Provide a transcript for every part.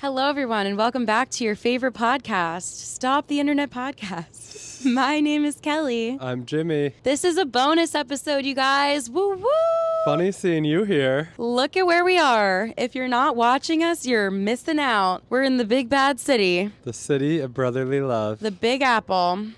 Hello, everyone, and welcome back to your favorite podcast, Stop the Internet Podcast. My name is Kelee. I'm Jimmy. This is a bonus episode, you guys. Woo woo! Funny seeing you here. Look at where we are. If you're not watching us, you're missing out. We're in the big bad city. The city of brotherly love. The Big Apple.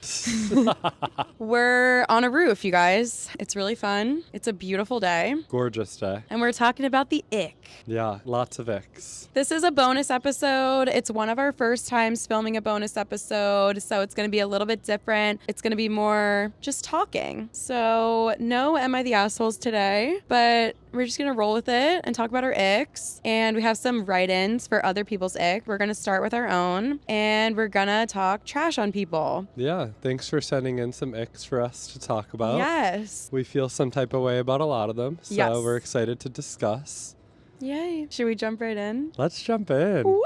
We're on a roof, you guys. It's really fun. It's a beautiful day. Gorgeous day. And we're talking about the ick. Yeah, lots of icks. This is a bonus episode. It's one of our first times filming a bonus episode, so it's going to be a little bit different. It's going to be more just talking. So no Am I the Assholes today, but we're just going to roll with it and talk about our icks. And we have some write-ins for other people's ick. We're going to start with our own, and we're going to talk trash on people. Yeah, thanks for sending in some icks for us to talk about. Yes. We feel some type of way about a lot of them, so Yes. we're excited to discuss. Yay. Should we jump right in? Let's jump in. Woo!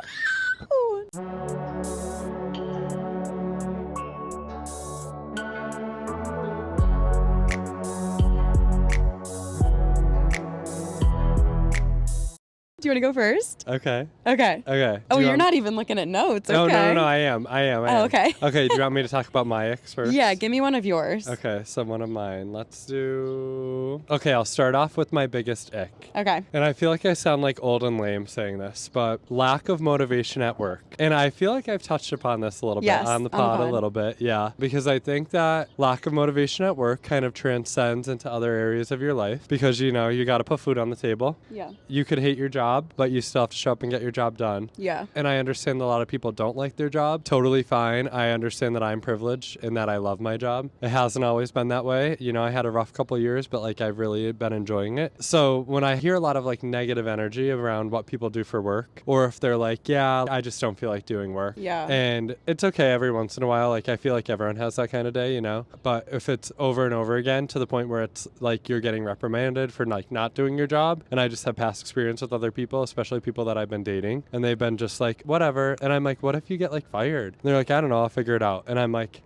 Do you want to go first? Okay. Okay. Okay. Oh, you're not even looking at notes. Okay. No, I am. Oh, okay. Okay, do you want me to talk about my icks first? Yeah, give me one of yours. Okay, so one of mine. Let's do... Okay, I'll start off with my biggest ick. Okay. And I feel like I sound like old and lame saying this, but lack of motivation at work. And I feel like I've touched upon this a little bit on the pod a little bit. Yeah, because I think that lack of motivation at work kind of transcends into other areas of your life because, you know, you got to put food on the table. Yeah. You could hate your job, but you still have to show up and get your job done. Yeah. And I understand that a lot of people don't like their job. Totally fine. I understand that I'm privileged and that I love my job. It hasn't always been that way. You know, I had a rough couple of years, but like I've really been enjoying it. So when I hear a lot of like negative energy around what people do for work, or if they're like, yeah, I just don't feel like doing work. Yeah. And it's okay every once in a while. Like I feel like everyone has that kind of day, you know, but if it's over and over again to the point where it's like you're getting reprimanded for like not doing your job. And I just have past experience with other people, especially people that I've been dating, and they've been just like, whatever. And I'm like, what if you get like fired? And they're like, I don't know, I'll figure it out. And I'm like,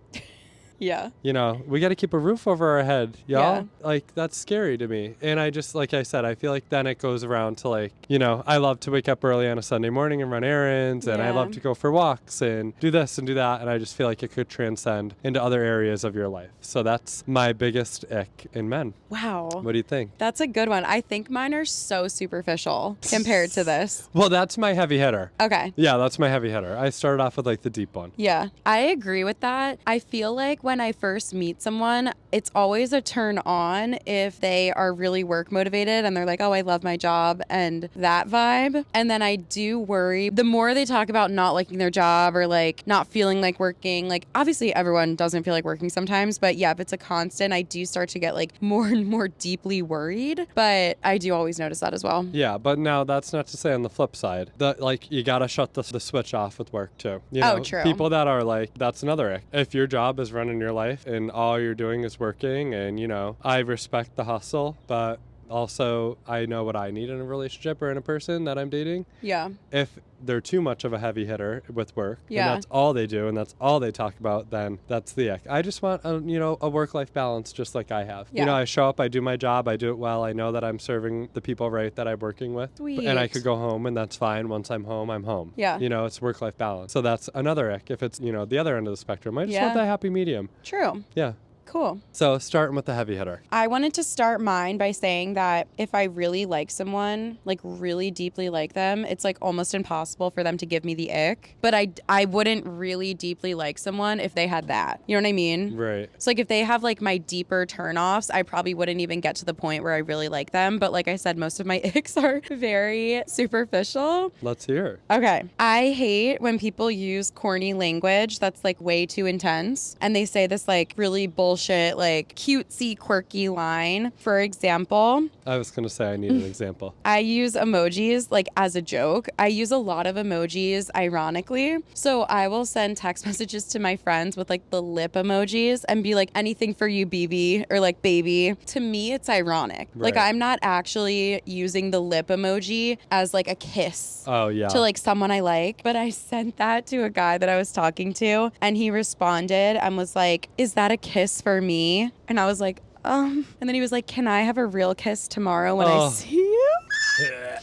Yeah. you know, we got to keep a roof over our head, y'all. Yeah. Like, that's scary to me. And I just, like I said, I feel like then it goes around to like, you know, I love to wake up early on a Sunday morning and run errands, and I love to go for walks and do this and do that. And I just feel like it could transcend into other areas of your life. So that's my biggest ick in men. Wow. What do you think? That's a good one. I think mine are so superficial compared to this. Well, that's my heavy hitter. Okay. Yeah, that's my heavy hitter. I started off with like the deep one. Yeah, I agree with that. I feel like when I first meet someone, it's always a turn on if they are really work motivated and they're like, oh, I love my job and that vibe. And then I do worry the more they talk about not liking their job or like not feeling like working, like obviously everyone doesn't feel like working sometimes, but yeah, if it's a constant, I do start to get like more and more deeply worried. But I do always notice that as well. Yeah, but now that's not to say on the flip side that like you gotta shut the switch off with work too. You know, true. People that are like, that's another ick. If your job is running your life and all you're doing is working, and you know, I respect the hustle, but also I know what I need in a relationship or in a person that I'm dating. Yeah. If they're too much of a heavy hitter with work, Yeah. and that's all they do and that's all they talk about, then that's the ick. I just want a work-life balance just like I have. Yeah. You know, I show up, I do my job, I do it well. I know that I'm serving the people right that I'm working with. Sweet. And I could go home and that's fine. Once I'm home, I'm home. Yeah. You know, it's work-life balance. So that's another ick. If it's, you know, the other end of the spectrum, I just Yeah. want that happy medium. True. Yeah. Cool. So starting with the heavy hitter. I wanted to start mine by saying that if I really like someone, like really deeply like them, it's like almost impossible for them to give me the ick. But I wouldn't really deeply like someone if they had that. You know what I mean? Right. So like if they have like my deeper turnoffs, I probably wouldn't even get to the point where I really like them. But like I said, most of my icks are very superficial. Let's hear it. Okay. I hate when people use corny language that's like way too intense. And they say this like really bullshit, like cutesy, quirky line. For example, I was going to say I need an example. I use emojis like as a joke. I use a lot of emojis ironically. So I will send text messages to my friends with like the lip emojis and be like, anything for you, BB, or like baby. To me, it's ironic. Right. Like I'm not actually using the lip emoji as like a kiss. Oh, yeah. To like someone I like, but I sent that to a guy that I was talking to and he responded and was like, is that a kiss for me? And I was like, and then he was like, can I have a real kiss tomorrow when I see you?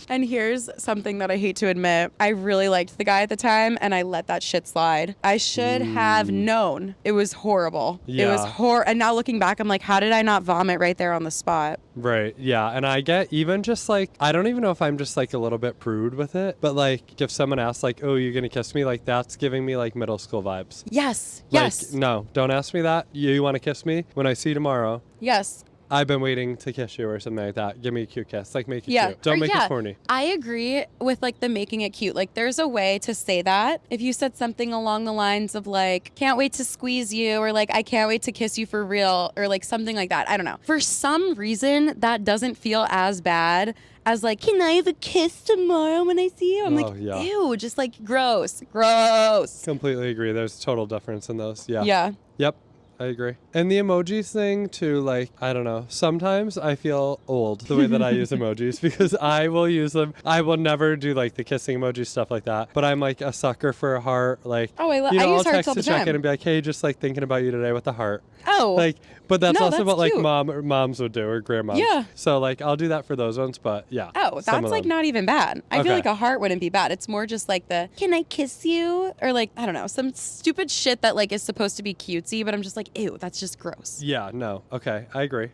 And here's something that I hate to admit. I really liked the guy at the time, and I let that shit slide. I should have known. It was horrible. Yeah. It was and now looking back, I'm like, how did I not vomit right there on the spot? Right, yeah, and I get even just like, I don't even know if I'm just like a little bit prude with it, but like if someone asks like, oh, you're gonna kiss me, like that's giving me like middle school vibes. Yes, Like, yes. no, don't ask me that. You want to kiss me? When I see you tomorrow, Yes. I've been waiting to kiss you or something like that. Give me a cute kiss. Like, make it cute. Or Don't make it corny. I agree with like the making it cute. Like there's a way to say that. If you said something along the lines of like, can't wait to squeeze you, or like, I can't wait to kiss you for real, or like something like that. I don't know. For some reason, that doesn't feel as bad as like, can I have a kiss tomorrow when I see you? I'm like, yeah. ew, just like gross. Gross. Completely agree. There's total difference in those. Yeah. Yeah. Yep. I agree. And the emojis thing too, like, I don't know. Sometimes I feel old the way that I use emojis because I will use them. I will never do like the kissing emoji stuff like that. But I'm like a sucker for a heart. Like, Oh, I I'll use hearts text all the to check time. in and be like, hey, just like thinking about you today with the heart. Oh. Like, but that's No, also that's what like cute. moms would do, or grandmas. Yeah. So like I'll do that for those ones, but yeah. Oh, some that's of like them. not even bad. I feel Okay. like a heart wouldn't be bad. It's more just like the, can I kiss you? Or like, I don't know, some stupid shit that like is supposed to be cutesy, but I'm just like, ew, that's just gross. Yeah, no. Okay, I agree.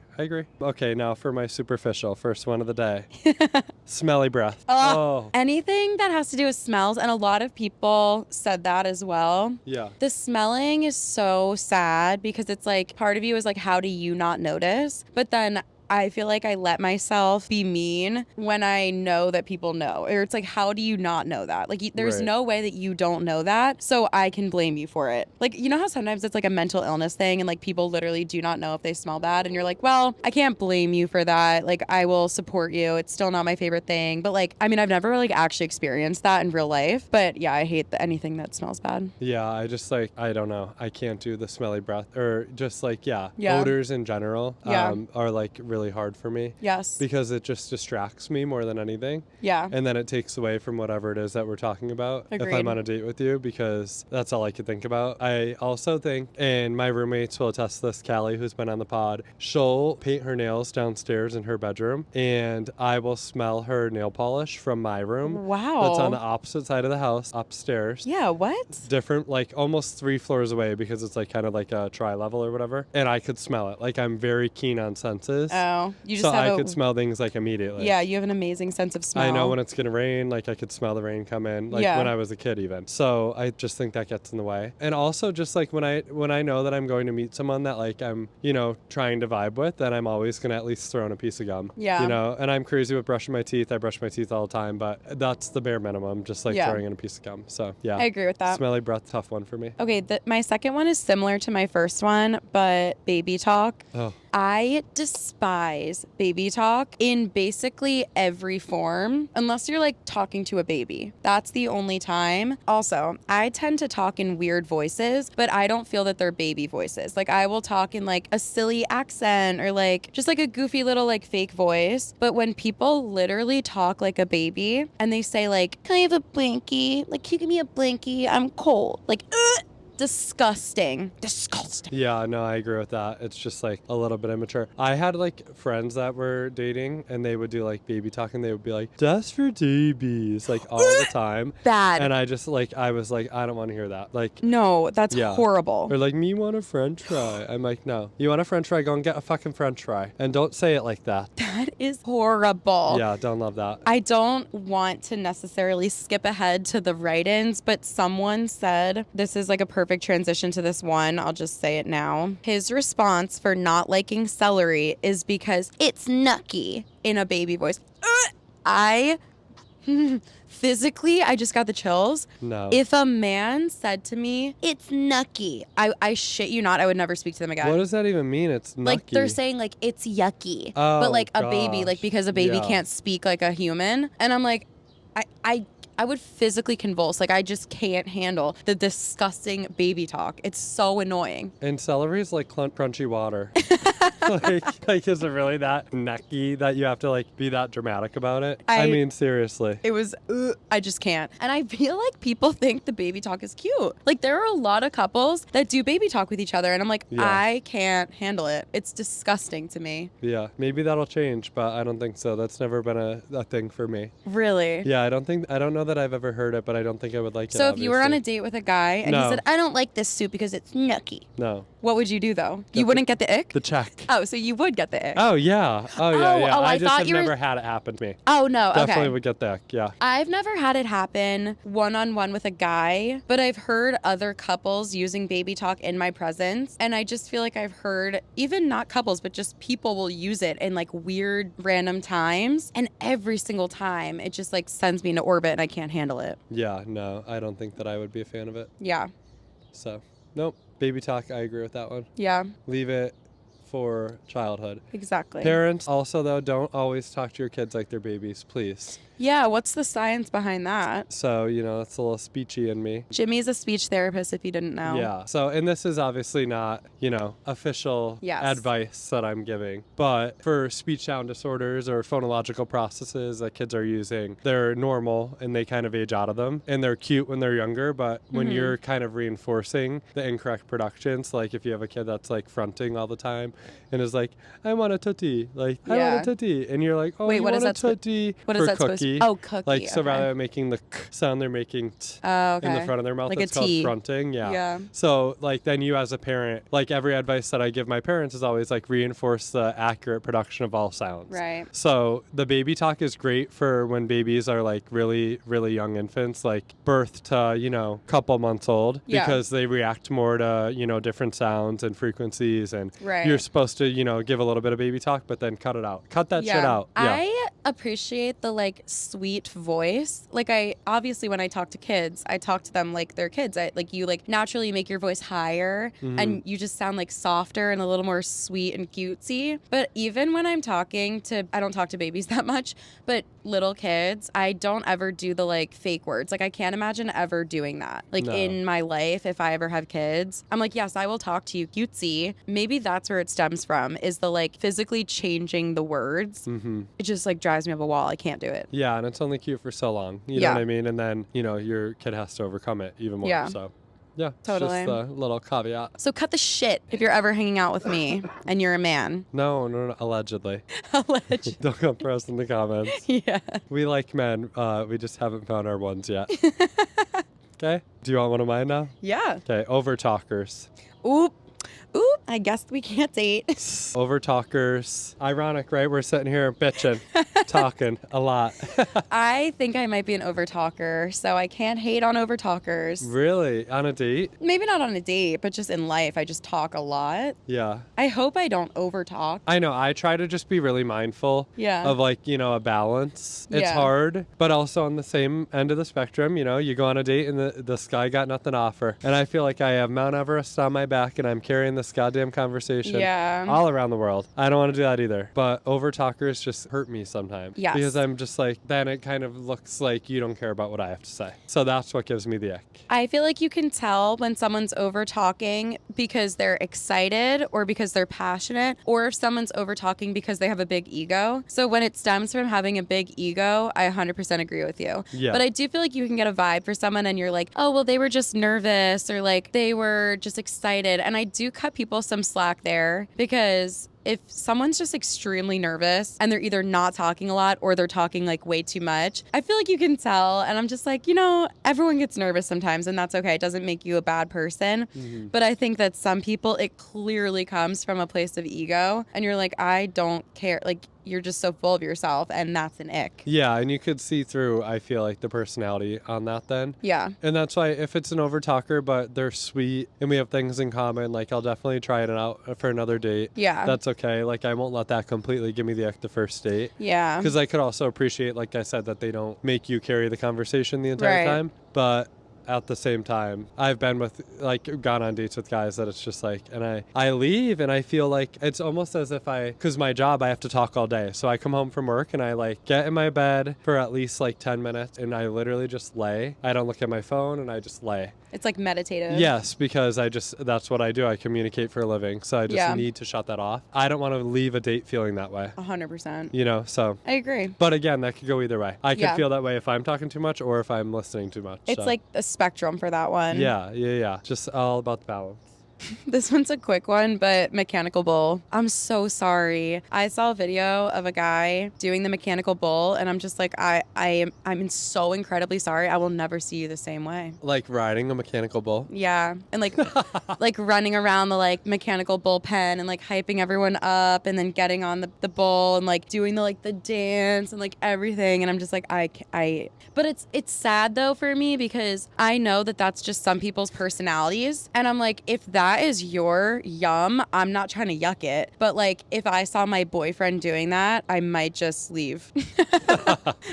Okay, now for my superficial first one of the day. Smelly breath. Oh. Anything that has to do with smells, and a lot of people said that as well. Yeah. The smelling is so sad because it's like part of you is like, how do you not notice? But then I feel like I let myself be mean when I know that people know. Or it's like, how do you not know that? Like, there's Right. no way that you don't know that, so I can blame you for it. Like, you know how sometimes it's like a mental illness thing and like people literally do not know if they smell bad and you're like, well, I can't blame you for that. Like, I will support you. It's still not my favorite thing. But like, I mean, I've never like actually experienced that in real life. But yeah, I hate anything that smells bad. Yeah, I just like, I don't know. I can't do the smelly breath or just like, Yeah. odors in general Yeah. are like really hard for me. Yes. Because it just distracts me more than anything. Yeah. And then it takes away from whatever it is that we're talking about if Agreed. I'm on a date with you, because that's all I could think about. I also think, and my roommates will attest to this, Kelee, who's been on the pod, she'll paint her nails downstairs in her bedroom and I will smell her nail polish from my room. Wow. That's on the opposite side of the house, upstairs. Yeah, what? Different, like almost 3 floors away, because it's like kind of like a tri-level or whatever. And I could smell it. Like I'm very keen on senses. Oh, you just So have I could smell things like immediately. Yeah, you have an amazing sense of smell. I know when it's going to rain, like I could smell the rain come in, like Yeah. when I was a kid even. So I just think that gets in the way. And also just like when I know that I'm going to meet someone that like I'm, trying to vibe with, then I'm always going to at least throw in a piece of gum. Yeah. And I'm crazy with brushing my teeth. I brush my teeth all the time, but that's the bare minimum, just like Yeah. throwing in a piece of gum. So yeah. I agree with that. Smelly breath, tough one for me. Okay, my second one is similar to my first one, but baby talk. Oh. I despise baby talk in basically every form, unless you're like talking to a baby. That's the only time. Also, I tend to talk in weird voices, but I don't feel that they're baby voices. Like I will talk in like a silly accent or like just like a goofy little like fake voice. But when people literally talk like a baby and they say like, can I have a blankie? Like, can you give me a blankie? I'm cold. Like, disgusting. Yeah, no, I agree with that. It's just like a little bit immature. I had like friends that were dating and they would do like baby talk and they would be like, just for babies, like all the time. Bad. And I was like, I don't want to hear that. Like, No, that's Yeah. horrible. or like, me want a french fry. I'm like, no. You want a french fry? Go and get a fucking french fry. And don't say it like that. That is horrible. Yeah, don't love that. I don't want to necessarily skip ahead to the write-ins, but someone said, this is like a perfect transition to this one, I'll just say it now. His response for not liking celery is because it's nucky in a baby voice. I physically, I just got the chills. No. If a man said to me, it's nucky, I shit you not, I would never speak to them again. What does that even mean? It's nucky. Like they're saying like it's yucky, Oh, but like a baby, like gosh. because a baby Yeah. can't speak like a human, and I'm like, I would physically convulse. Like, I just can't handle the disgusting baby talk. It's so annoying. And celery's like crunchy water. like, is it really that necky that you have to like be that dramatic about it? I mean, seriously. It was, I just can't. And I feel like people think the baby talk is cute. Like, there are a lot of couples that do baby talk with each other. And I'm like, I can't handle it. It's disgusting to me. Yeah, maybe that'll change, but I don't think so. That's never been a thing for me. Really? Yeah, I don't know that I've ever heard it, but I don't think I would like it. So if you were on a date with a guy and he said, I don't like this soup because it's nucky. No. What would you do, though? You wouldn't get the ick? The check. Oh, so you would get the ick. Oh, yeah. Yeah. I just thought have you never had it happen to me. Oh, no. Definitely would get the ick, yeah. I've never had it happen one-on-one with a guy, but I've heard other couples using baby talk in my presence, and I just feel like I've heard, even not couples, but just people will use it in like weird random times, and every single time it just like sends me into orbit and I can't handle it. Yeah, no, I don't think that I would be a fan of it. Yeah. So, nope. Baby talk, I agree with that one. Yeah. Leave it for childhood. Exactly. Parents also, though, don't always talk to your kids like they're babies, please. Yeah, what's the science behind that? So, it's a little speechy in me. Jimmy's a speech therapist, if you didn't know. Yeah. So, and this is obviously not, official advice that I'm giving. But for speech sound disorders or phonological processes that kids are using, they're normal and they kind of age out of them. And they're cute when they're younger, but when you're kind of reinforcing the incorrect productions, like if you have a kid that's like fronting all the time and is like, I want a tootie, like, I want a tootie. And you're like, oh, wait, you what want is a tootie what for is that cookie. Supposed to? Oh, cookie. Like, so rather than making the k sound, they're making t in the front of their mouth. Like it's a T. called fronting. Yeah. So, like, then you as a parent, like, every advice that I give my parents is always, like, reinforce the accurate production of all sounds. Right. So the baby talk is great for when babies are, like, really, really young infants, like, birth to, couple months old. Yeah. Because they react more to, different sounds and frequencies. And you're supposed to, give a little bit of baby talk, but then cut it out. Cut that shit out. Yeah. I appreciate the, like, sweet voice. Like, I obviously when I talk to kids, I talk to them like they're kids. You like naturally make your voice higher and you just sound like softer and a little more sweet and cutesy. But even when I'm talking to, I don't talk to babies that much, but little kids, I don't ever do the like fake words. Like, I can't imagine ever doing that. Like in my life, if I ever have kids, I'm like, yes, I will talk to you cutesy. Maybe that's where it stems from, is the like physically changing the words. It just like drives me up a wall. I can't do it. Yeah, and it's only cute for so long. You know what I mean? And then, your kid has to overcome it even more. Yeah. So, yeah, totally. It's just a little caveat. So cut the shit if you're ever hanging out with me and you're a man. No, allegedly. Allegedly. Don't come for us in the comments. Yeah. We like men. We just haven't found our ones yet. Okay? Do you want one of mine now? Yeah. Okay, overtalkers. Oop, I guess we can't date. Overtalkers. Ironic, right? We're sitting here bitching, talking a lot. I think I might be an overtalker, so I can't hate on overtalkers. Really? On a date? Maybe not on a date, but just in life, I just talk a lot. Yeah. I hope I don't overtalk. I know. I try to just be really mindful of like, a balance. It's hard, but also on the same end of the spectrum, you go on a date and the sky got nothing to offer. And I feel like I have Mount Everest on my back and I'm carrying this goddamn conversation all around the world. I don't want to do that either. But overtalkers just hurt me sometimes. Yes. Because I'm just like, then it kind of looks like you don't care about what I have to say. So that's what gives me the ick. I feel like you can tell when someone's over talking because they're excited or because they're passionate, or if someone's over talking because they have a big ego. So when it stems from having a big ego, I 100% agree with you. Yeah. But I do feel like you can get a vibe for someone and you're like, oh, well, they were just nervous, or like they were just excited. And I do cut people some slack there, because if someone's just extremely nervous and they're either not talking a lot or they're talking like way too much, I feel like you can tell. And I'm just like, everyone gets nervous sometimes and that's okay. It doesn't make you a bad person. But I think that some people, it clearly comes from a place of ego and you're like, I don't care. Like, you're just so full of yourself, and that's an ick. Yeah, and you could see through, I feel like, the personality on that then. Yeah. And that's why if it's an overtalker, but they're sweet and we have things in common, like, I'll definitely try it out for another date. Yeah. That's okay. Like, I won't let that completely give me the ick the first date. Yeah. Because I could also appreciate, like I said, that they don't make you carry the conversation the entire time. But at the same time, I've been with, like, gone on dates with guys that it's just like, and I leave and I feel like it's almost as if because my job, I have to talk all day. So I come home from work and I like get in my bed for at least like 10 minutes and I literally just lay. I don't look at my phone and I just lay. It's like meditative. Yes, because that's what I do. I communicate for a living. So I just need to shut that off. I don't want to leave a date feeling that way. 100%. You know, so. I agree. But again, that could go either way. I could feel that way if I'm talking too much or if I'm listening too much. It's like a spectrum for that one. Yeah. Just all about the balance. This one's a quick one, but mechanical bull. I'm so sorry. I saw a video of a guy doing the mechanical bull, and I'm just like, I'm so incredibly sorry. I will never see you the same way. Like riding a mechanical bull? Yeah. And like like running around the like mechanical bull pen and like hyping everyone up and then getting on the bull and like doing the dance and like everything. And I'm just like, but it's sad though for me because I know that that's just some people's personalities. And I'm like, if that is your yum, I'm not trying to yuck it. But like, if I saw my boyfriend doing that, I might just leave.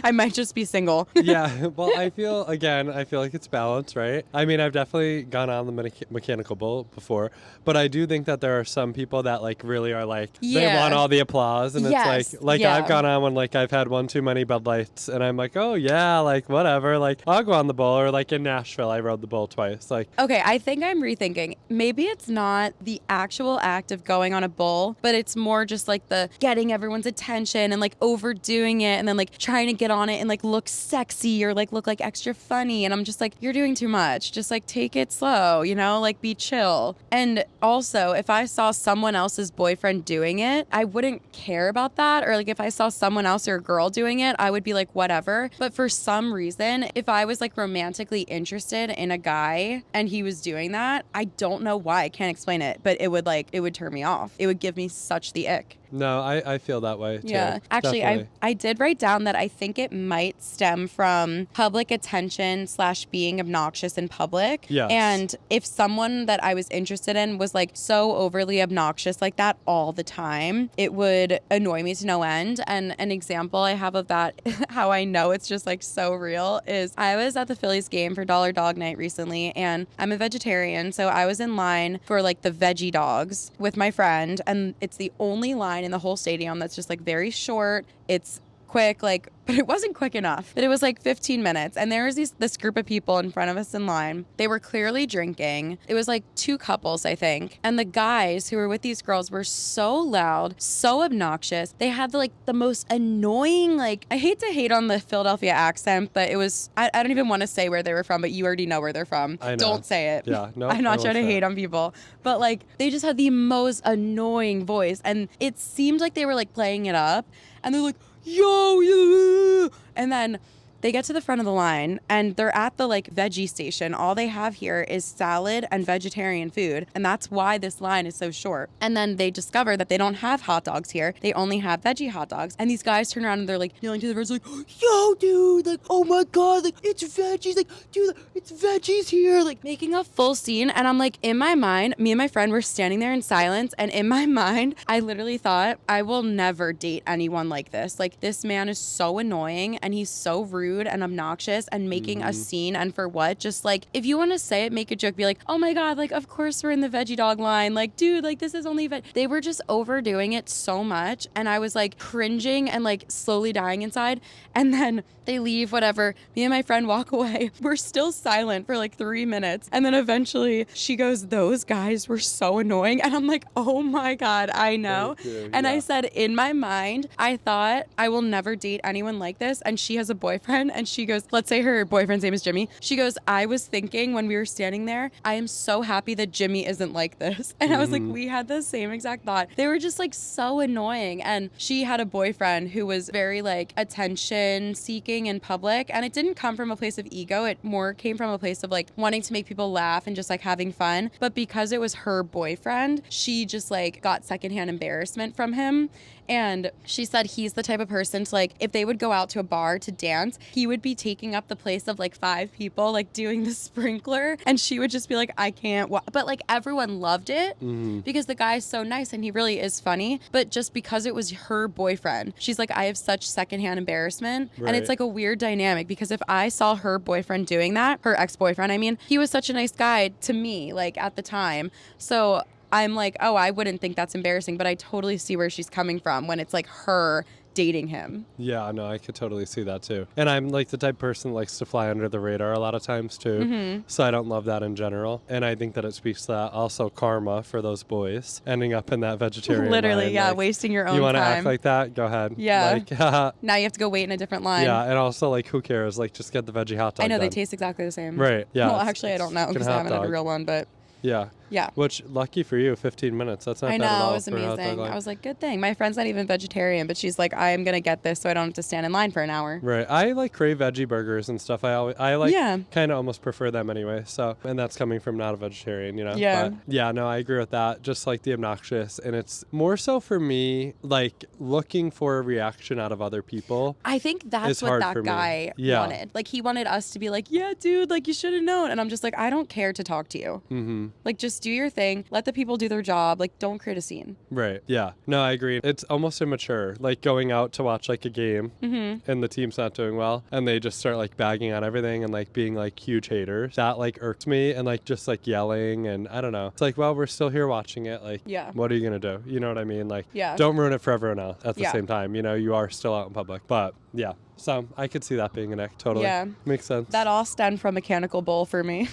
I might just be single. Yeah. Well, I feel like it's balance, right? I mean, I've definitely gone on the mechanical bull before, but I do think that there are some people that like really are like, they want all the applause. And it's like I've gone on when like I've had one too many Bud Lights and I'm like, oh yeah, like whatever, like I'll go on the bull. Or like in Nashville, I rode the bull twice. Like, okay, I think I'm rethinking. Maybe it's not the actual act of going on a bull, but it's more just like the getting everyone's attention and like overdoing it and then like trying to get on it and like look sexy or like look like extra funny. And I'm just like, you're doing too much. Just like take it slow, you know, like be chill. And also, if I saw someone else's boyfriend doing it, I wouldn't care about that. Or like if I saw someone else or a girl doing it, I would be like, whatever. But for some reason, if I was like romantically interested in a guy and he was doing that, I don't know why. I can't explain it, but it would turn me off. It would give me such the ick. No, I feel that way too. Yeah. Actually, I did write down that I think it might stem from public attention / being obnoxious in public. Yes. And if someone that I was interested in was like so overly obnoxious like that all the time, it would annoy me to no end. And an example I have of that, how I know it's just like so real, is I was at the Phillies game for Dollar Dog Night recently, and I'm a vegetarian, so I was in line for like the veggie dogs with my friend, and it's the only line in the whole stadium that's just like very short. It's quick, like, but it wasn't quick enough. But it was like 15 minutes. And there was this group of people in front of us in line. They were clearly drinking. It was like 2 couples, I think. And the guys who were with these girls were so loud, so obnoxious. They had the most annoying, like, I hate to hate on the Philadelphia accent, but it was, I don't even want to say where they were from, but you already know where they're from. I know. Don't say it. Yeah, no. I'm not trying to hate on people. But like, they just had the most annoying voice. And it seemed like they were like playing it up. And they're like, yo, yeah. And then they get to the front of the line and they're at the like veggie station. All they have here is salad and vegetarian food. And that's why this line is so short. And then they discover that they don't have hot dogs here. They only have veggie hot dogs. And these guys turn around and they're like yelling to the person like, yo, dude, like, oh my God, like it's veggies. Like, dude, it's veggies here. Like making a full scene. And I'm like, in my mind, me and my friend were standing there in silence. And in my mind, I literally thought, I will never date anyone like this. Like this man is so annoying and he's so rude and obnoxious and making a scene. And for what? Just like, if you want to say it, make a joke, be like, oh my God, like of course we're in the veggie dog line, like dude, like this is only they were just overdoing it so much, and I was like cringing and like slowly dying inside. And then they leave, whatever, me and my friend walk away. We're still silent for like 3 minutes, and then eventually she goes, those guys were so annoying. And I'm like, oh my God, I know. And I said, in my mind, I thought I will never date anyone like this. And she has a boyfriend, and she goes, let's say her boyfriend's name is Jimmy. She goes, I was thinking when we were standing there, I am so happy that Jimmy isn't like this. And I was like, we had the same exact thought. They were just like so annoying. And she had a boyfriend who was very like attention seeking in public, and it didn't come from a place of ego. It more came from a place of like wanting to make people laugh and just like having fun. But because it was her boyfriend, she just like got secondhand embarrassment from him. And she said he's the type of person to like, if they would go out to a bar to dance, he would be taking up the place of like 5 people, like doing the sprinkler. And she would just be like, I can't. But like everyone loved it because the guy's so nice and he really is funny. But just because it was her boyfriend, she's like, I have such secondhand embarrassment. Right. And it's like a weird dynamic because if I saw her boyfriend doing that, her ex-boyfriend, I mean, he was such a nice guy to me, like at the time. So I'm like, oh, I wouldn't think that's embarrassing, but I totally see where she's coming from when it's like her dating him. Yeah, no, I could totally see that too. And I'm like the type of person that likes to fly under the radar a lot of times too. So I don't love that in general. And I think that it speaks to that. Also karma for those boys ending up in that vegetarian Literally, line. yeah, like, wasting your own time. You want to act like that? Go ahead. Yeah. Like, now you have to go wait in a different line. yeah, and also like who cares? Like just get the veggie hot dog I know, done. they taste exactly the same. Right, yeah. Well, actually, I don't know because I haven't had a real one, but yeah. yeah. Which, lucky for you, 15 minutes. That's not I bad at all. know, it was for a hot dog amazing. line. I was like, good thing. My friend's not even vegetarian, but she's like, I am going to get this so I don't have to stand in line for an hour. Right. I like crave veggie burgers and stuff. I like Yeah. kind of almost prefer them anyway. So, and that's coming from not a vegetarian, you know? Yeah. But yeah, no, I agree with that. Just like the obnoxious. And it's more so for me, like looking for a reaction out of other people. I think that's It's what hard that for me. guy Yeah. wanted. Like, he wanted us to be like, yeah, dude, like, you should have known. And I'm just like, I don't care to talk to you. Like, just do your thing. Let the people do their job. Like, don't create a scene. Right. Yeah. No, I agree. It's almost immature. Like going out to watch like a game and the team's not doing well and they just start like bagging on everything and like being like huge haters. That like irks me and like just like yelling and I don't know. It's like, well, we're still here watching it. Like, Yeah. what are you going to do? You know what I mean? Like, Yeah. don't ruin it for everyone else at the Yeah. same time. You know, you are still out in public. But yeah. So I could see that being an ick. Totally. Yeah. Makes sense. That all stemmed from Mechanical Bull for me.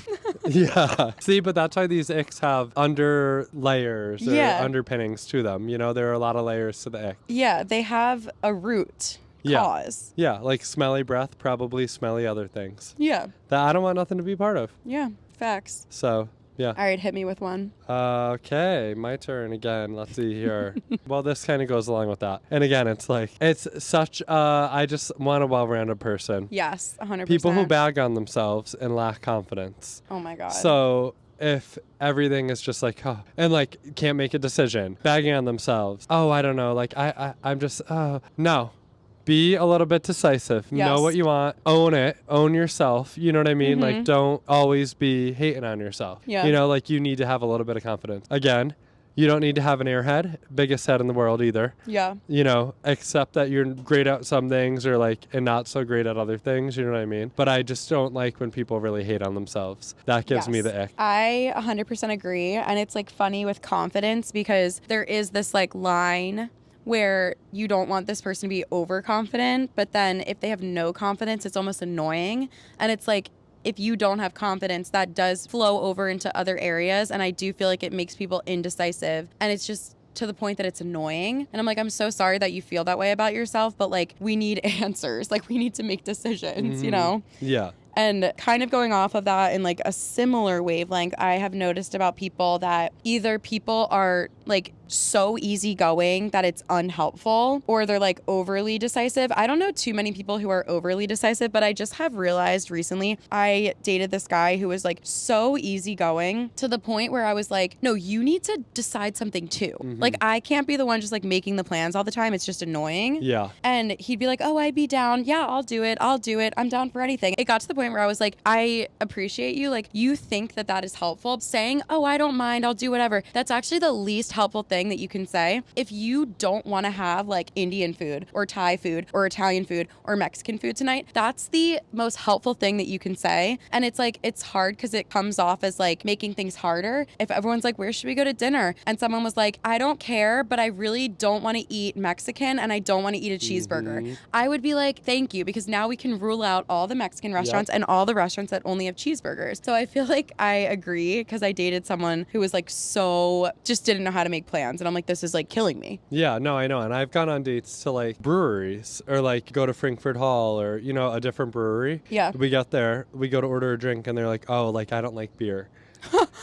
Yeah. See, but that's why these icks have under layers or Yeah. underpinnings to them. You know, there are a lot of layers to the ick. Yeah, they have a root Yeah. cause. Yeah, like smelly breath, probably smelly other things Yeah. that I don't want nothing to be part of. Yeah. Facts. So, yeah. All right, hit me with one. Okay, my turn again. Let's see here. Well, this kind of goes along with that. And again, it's like, it's such, I just want a well-rounded person. Yes, 100%. People who bag on themselves and lack confidence. Oh my God. So if everything is just like, oh, and like can't make a decision, bagging on themselves. Oh, I don't know. Like I'm just, no. Be a little bit decisive. Yes. Know what you want. Own it. Own yourself. You know what I mean? Like, don't always be hating on yourself. Yeah. You know, like you need to have a little bit of confidence. Again, you don't need to have an airhead, biggest head in the world either. Yeah. You know, accept that you're great at some things or like, and not so great at other things. You know what I mean? But I just don't like when people really hate on themselves. That gives me the ick. I 100% agree. And it's like funny with confidence because there is this like line where you don't want this person to be overconfident, but then if they have no confidence, it's almost annoying. And it's like, if you don't have confidence, that does flow over into other areas. And I do feel like it makes people indecisive. And it's just to the point that it's annoying. And I'm like, I'm so sorry that you feel that way about yourself, but like, we need answers. Like, we need to make decisions, you know? Yeah. And kind of going off of that in like a similar wavelength, I have noticed about people that either people are like so easygoing that it's unhelpful or they're like overly decisive. I don't know too many people who are overly decisive, but I just have realized recently I dated this guy who was like so easygoing to the point where I was like, no, you need to decide something too. Like I can't be the one just like making the plans all the time. It's just annoying. Yeah. And he'd be like, oh, I'd be down. Yeah, I'll do it. I'm down for anything. It got to the point where I was like, I appreciate you. Like you think that that is helpful. Saying, oh, I don't mind. I'll do whatever. That's actually the least helpful thing that you can say. If you don't want to have like Indian food or Thai food or Italian food or Mexican food tonight, that's the most helpful thing that you can say. And it's like, it's hard because it comes off as like making things harder. If everyone's like, where should we go to dinner? And someone was like, I don't care, but I really don't want to eat Mexican and I don't want to eat a cheeseburger. I would be like, thank you, because now we can rule out all the Mexican restaurants and all the restaurants that only have cheeseburgers. So I feel like I agree because I dated someone who was like so just didn't know how to make plans. And I'm like, this is like killing me. Yeah, no, I know. And I've gone on dates to like breweries or like go to Frankfurt Hall or, you know, a different brewery. Yeah. We get there, we go to order a drink and they're like, oh, like I don't like beer.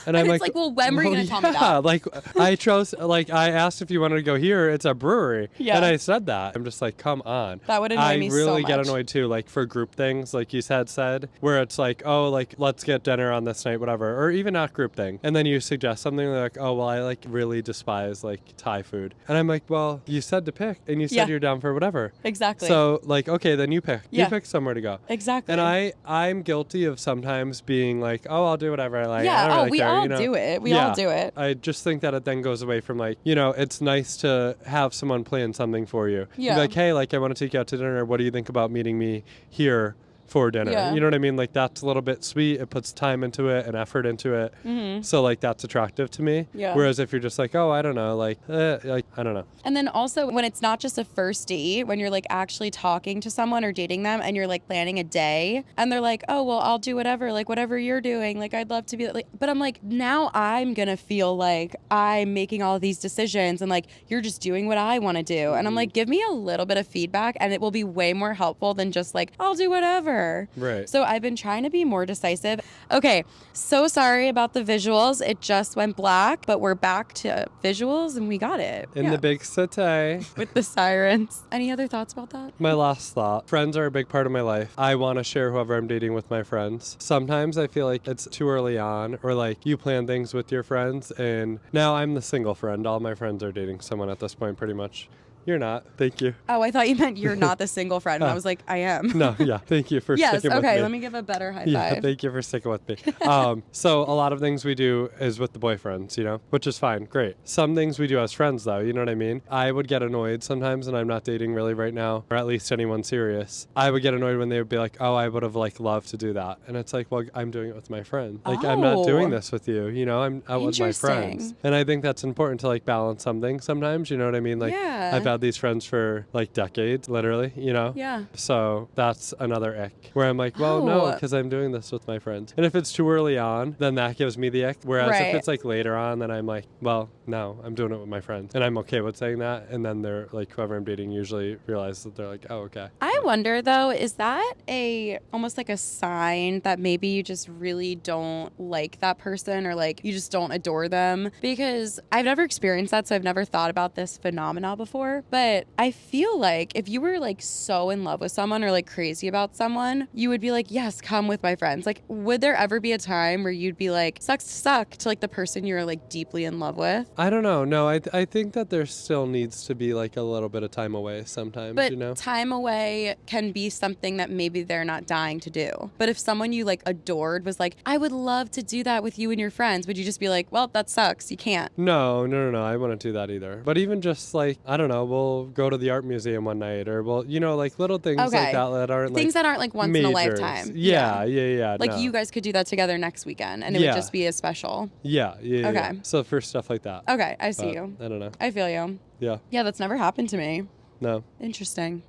And I'm like, well, when were you going to tell me that? Like I asked if you wanted to go here. It's a brewery. Yeah. And I said that. I'm just like, come on. That would annoy me so much. I really get annoyed too, like for group things, like you said, where it's like, oh, like let's get dinner on this night, whatever, or even not group thing. And then you suggest something like, oh, well, I like really despise like Thai food. And I'm like, well, you said to pick and you said you're down for whatever. Exactly. So like, okay, then you pick. You pick somewhere to go. Exactly. And I'm guilty of sometimes being like, oh, I'll do whatever I like. Yeah. I don't really we care, all you know? do it. We all do it. I just think that it then goes away from like, you know, it's nice to have someone plan something for you. Yeah. Be like, hey, like I want to take you out to dinner. What do you think about meeting me here for dinner? Yeah. You know what I mean? Like that's a little bit sweet. It puts time into it and effort into it. Mm-hmm. So like that's attractive to me. Yeah. Whereas if you're just like, oh, I don't know, like I don't know. And then also when it's not just a first date, when you're like actually talking to someone or dating them and you're like planning a day and they're like, oh, well, I'll do whatever, like whatever you're doing. Like I'd love to be like, but I'm like, now I'm going to feel like I'm making all of these decisions and like, you're just doing what I want to do. Mm-hmm. And I'm like, give me a little bit of feedback and it will be way more helpful than just like, I'll do whatever. Right. So I've been trying to be more decisive. Okay. So sorry about the visuals. It just went black, but we're back to visuals and we got it. In the big city. With the sirens. Any other thoughts about that? My last thought. Friends are a big part of my life. I want to share whoever I'm dating with my friends. Sometimes I feel like it's too early on, or like you plan things with your friends, and now I'm the single friend. All my friends are dating someone at this point, pretty much. You're not. Thank you. Oh, I thought you meant you're not the single friend. And I was like, I am. No, yeah. Thank you for sticking with me. Yes, okay. Let me give a better high five. Yeah, thank you for sticking with me. So a lot of things we do is with the boyfriends, you know, which is fine. Great. Some things we do as friends, though. You know what I mean? I would get annoyed sometimes, and I'm not dating really right now, or at least anyone serious. I would get annoyed when they would be like, oh, I would have like loved to do that. And it's like, well, I'm doing it with my friend. Like, I'm not doing this with you. You know, I'm out with my friends. And I think that's important to like balance something sometimes. You know what I mean? Like, I've had these friends for like decades, literally, you know? Yeah. So that's another ick where I'm like, well, no, because I'm doing this with my friends. And if it's too early on, then that gives me the ick. Whereas if it's like later on, then I'm like, well, no, I'm doing it with my friends. And I'm okay with saying that. And then they're like, whoever I'm dating usually realizes that they're like, oh, okay. I wonder though, is that almost like a sign that maybe you just really don't like that person or like you just don't adore them? Because I've never experienced that, so I've never thought about this phenomena before. But I feel like if you were like so in love with someone or like crazy about someone, you would be like, yes, come with my friends. Like, would there ever be a time where you'd be like, sucks to suck to like the person you're like deeply in love with? I don't know. No, I think that there still needs to be like a little bit of time away sometimes, but you know? Time away can be something that maybe they're not dying to do. But if someone you like adored was like, I would love to do that with you and your friends, would you just be like, well, that sucks. You can't. No. I wouldn't do that either. But even just like, I don't know, we'll go to the art museum one night or we'll, you know, like little things like that aren't things that aren't like once majors. in a lifetime. Yeah. Like you guys could do that together next weekend and it would just be as special. Yeah. Okay. Yeah. So for stuff like that. Okay. I see you. I don't know. I feel you. Yeah. Yeah, that's never happened to me. No. Interesting.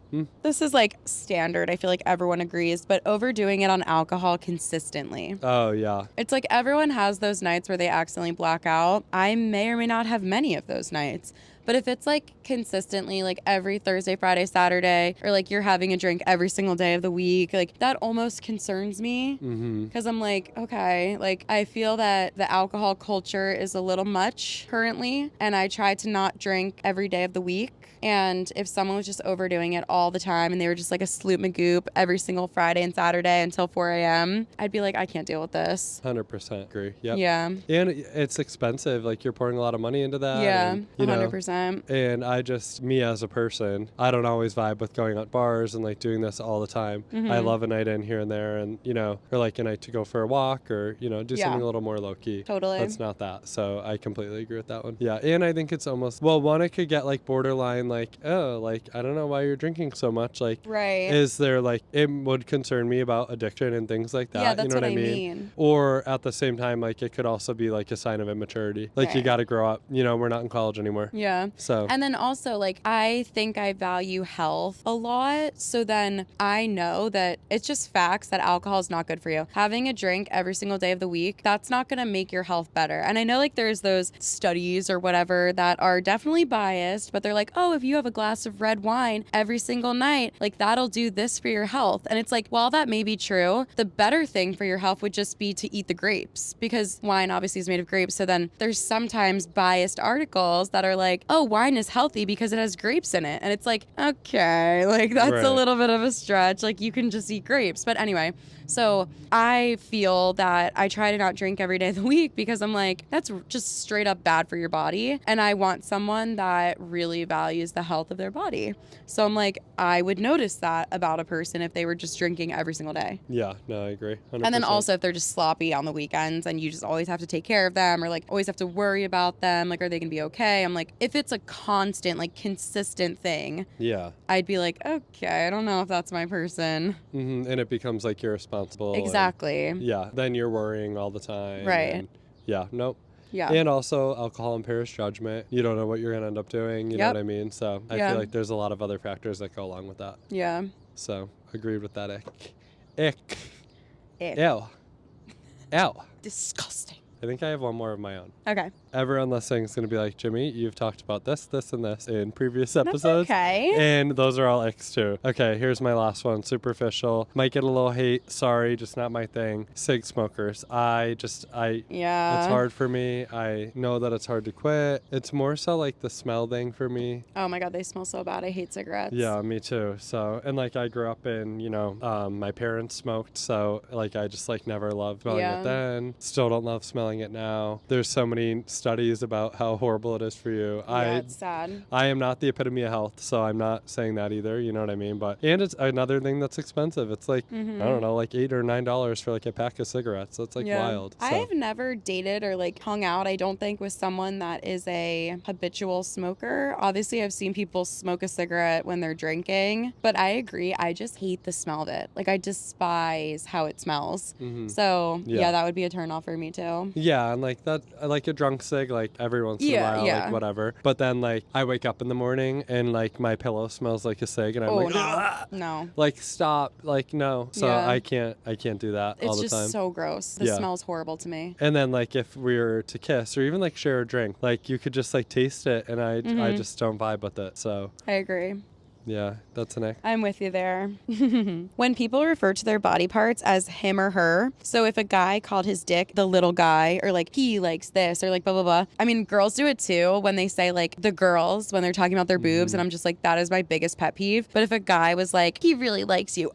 This is like standard. I feel like everyone agrees, but overdoing it on alcohol consistently. Oh, yeah. It's like everyone has those nights where they accidentally black out. I may or may not have many of those nights. But if it's like consistently, like every Thursday, Friday, Saturday, or like you're having a drink every single day of the week, like that almost concerns me. Because I'm like, okay, like I feel that the alcohol culture is a little much currently. And I try to not drink every day of the week. And if someone was just overdoing it all the time and they were just like a sloop magoop every single Friday and Saturday until 4 a.m., I'd be like, I can't deal with this. 100% agree. Yep. Yeah. And it's expensive. Like you're pouring a lot of money into that. Yeah, and, 100%. And me as a person, I don't always vibe with going out bars and like doing this all the time. I love a night in here and there and, you know, or like a night to go for a walk or, you know, do something a little more low key. Totally. That's not that. So I completely agree with that one. Yeah. And I think it's almost, well, one, it could get like borderline, like, oh, like, I don't know why you're drinking so much. Like, is there like, it would concern me about addiction and things like that. Yeah, that's you know what I mean? Or at the same time, like, it could also be like a sign of immaturity. Like, you got to grow up. You know, we're not in college anymore. Yeah. Yeah. So. And then also, like, I think I value health a lot. So then I know that it's just facts that alcohol is not good for you. Having a drink every single day of the week, that's not going to make your health better. And I know, like, there's those studies or whatever that are definitely biased, but they're like, oh, if you have a glass of red wine every single night, like, that'll do this for your health. And it's like, while that may be true, the better thing for your health would just be to eat the grapes, because wine obviously is made of grapes. So then there's sometimes biased articles that are like, oh, wine is healthy because it has grapes in it. And it's like, okay, like that's Right. a little bit of a stretch. Like you can just eat grapes. But anyway, so I feel that I try to not drink every day of the week because I'm like, that's just straight up bad for your body. And I want someone that really values the health of their body. So I'm like, I would notice that about a person if they were just drinking every single day. Yeah, no, I agree. 100%. And then also if they're just sloppy on the weekends and you just always have to take care of them or like always have to worry about them, like, are they gonna be okay? I'm like, if it's a constant, like consistent thing, yeah, I'd be like, okay, I don't know if that's my person. and it becomes like you're responsible. Exactly. And, yeah, then you're worrying all the time. Right. And, yeah, nope. Yeah. And also, alcohol impairs judgment. You don't know what you're going to end up doing. You know what I mean? So I feel like there's a lot of other factors that go along with that. Yeah. So agreed with that. Ick. Ick. Ew. Ew. Disgusting. I think I have one more of my own. Okay. Everyone listening is going to be like, Jimmy, you've talked about this, this, and this in previous episodes. That's okay. And those are all icks too. Okay, here's my last one. Superficial. Might get a little hate. Sorry, just not my thing. Cig smokers. Yeah. It's hard for me. I know that it's hard to quit. It's more so like the smell thing for me. Oh my God, they smell so bad. I hate cigarettes. Yeah, me too. So, and like I grew up in, my parents smoked. So like I just like never loved smelling it then. Still don't love smelling it now. There's so many studies about how horrible it is for you. Yeah, it's sad. I am not the epitome of health, so I'm not saying that either. You know what I mean? And it's another thing that's expensive. It's like, I don't know, like $8 or $9 for like a pack of cigarettes. That's like wild. So. I've never dated or like hung out, I don't think, with someone that is a habitual smoker. Obviously, I've seen people smoke a cigarette when they're drinking, but I agree. I just hate the smell of it. Like I despise how it smells. So yeah, that would be a turn off for me too. Yeah, and like that, I like a drunk cig like every once in a while, like whatever. But then like I wake up in the morning and like my pillow smells like a cig, and I'm no, like stop, like no. So I can't do that all the time. It's just so gross. The smell's horrible to me. And then like if we were to kiss or even like share a drink, like you could just like taste it, and I just don't vibe with it. So I agree. Yeah, that's an ick. I'm with you there. When people refer to their body parts as him or her, so if a guy called his dick the little guy, or like he likes this, or like blah, blah, blah. I mean, girls do it too when they say like the girls, when they're talking about their boobs, and I'm just like, that is my biggest pet peeve. But if a guy was like, he really likes you,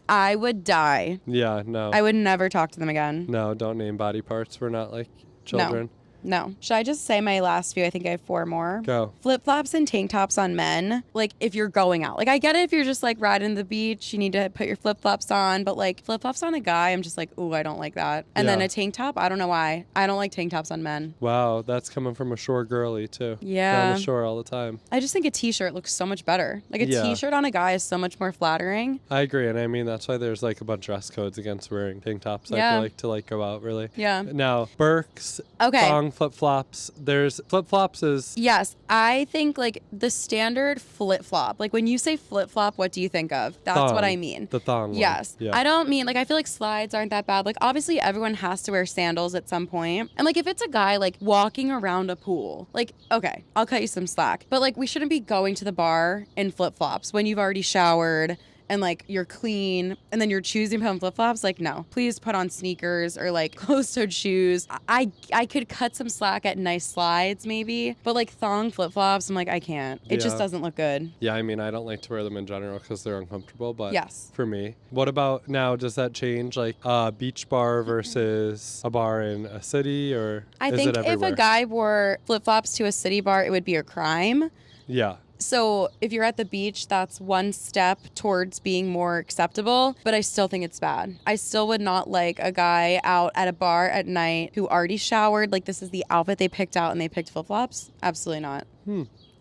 I would die. Yeah, no. I would never talk to them again. No, don't name body parts. We're not like children. No. Should I just say my last few? I think I have 4 more. Go. Flip-flops and tank tops on men. Like, if you're going out. Like, I get it if you're just, like, riding the beach, you need to put your flip-flops on. But, like, flip-flops on a guy, I'm just like, ooh, I don't like that. And then a tank top, I don't know why. I don't like tank tops on men. Wow, that's coming from a shore girly, too. Yeah. Down the shore all the time. I just think a t-shirt looks so much better. Like, a t-shirt on a guy is so much more flattering. I agree. And I mean, that's why there's, like, a bunch of dress codes against wearing tank tops. I feel like to, like, go out, really. Yeah. Now, Birks, thong, flip-flops. There's flip-flops is... Yes, I think like the standard flip-flop. Like when you say flip-flop, what do you think of? That's thong. what I mean. The thong. Yes. Yeah. I don't mean like, I feel like slides aren't that bad. Like obviously everyone has to wear sandals at some point. And like if it's a guy like walking around a pool, like, okay, I'll cut you some slack. But like we shouldn't be going to the bar in flip-flops when you've already showered and like you're clean and then you're choosing to put on flip-flops. Like, no, please put on sneakers or like closed-toed shoes. I could cut some slack at nice slides maybe, but like thong flip-flops, I'm like, I can't. It just doesn't look good. Yeah, I mean, I don't like to wear them in general because they're uncomfortable, but for me. What about now, does that change like a beach bar versus a bar in a city, or I think if a guy wore flip-flops to a city bar, it would be a crime. Yeah. So if you're at the beach, that's one step towards being more acceptable, but I still think it's bad. I still would not like a guy out at a bar at night who already showered, like this is the outfit they picked out and they picked flip-flops. Absolutely not.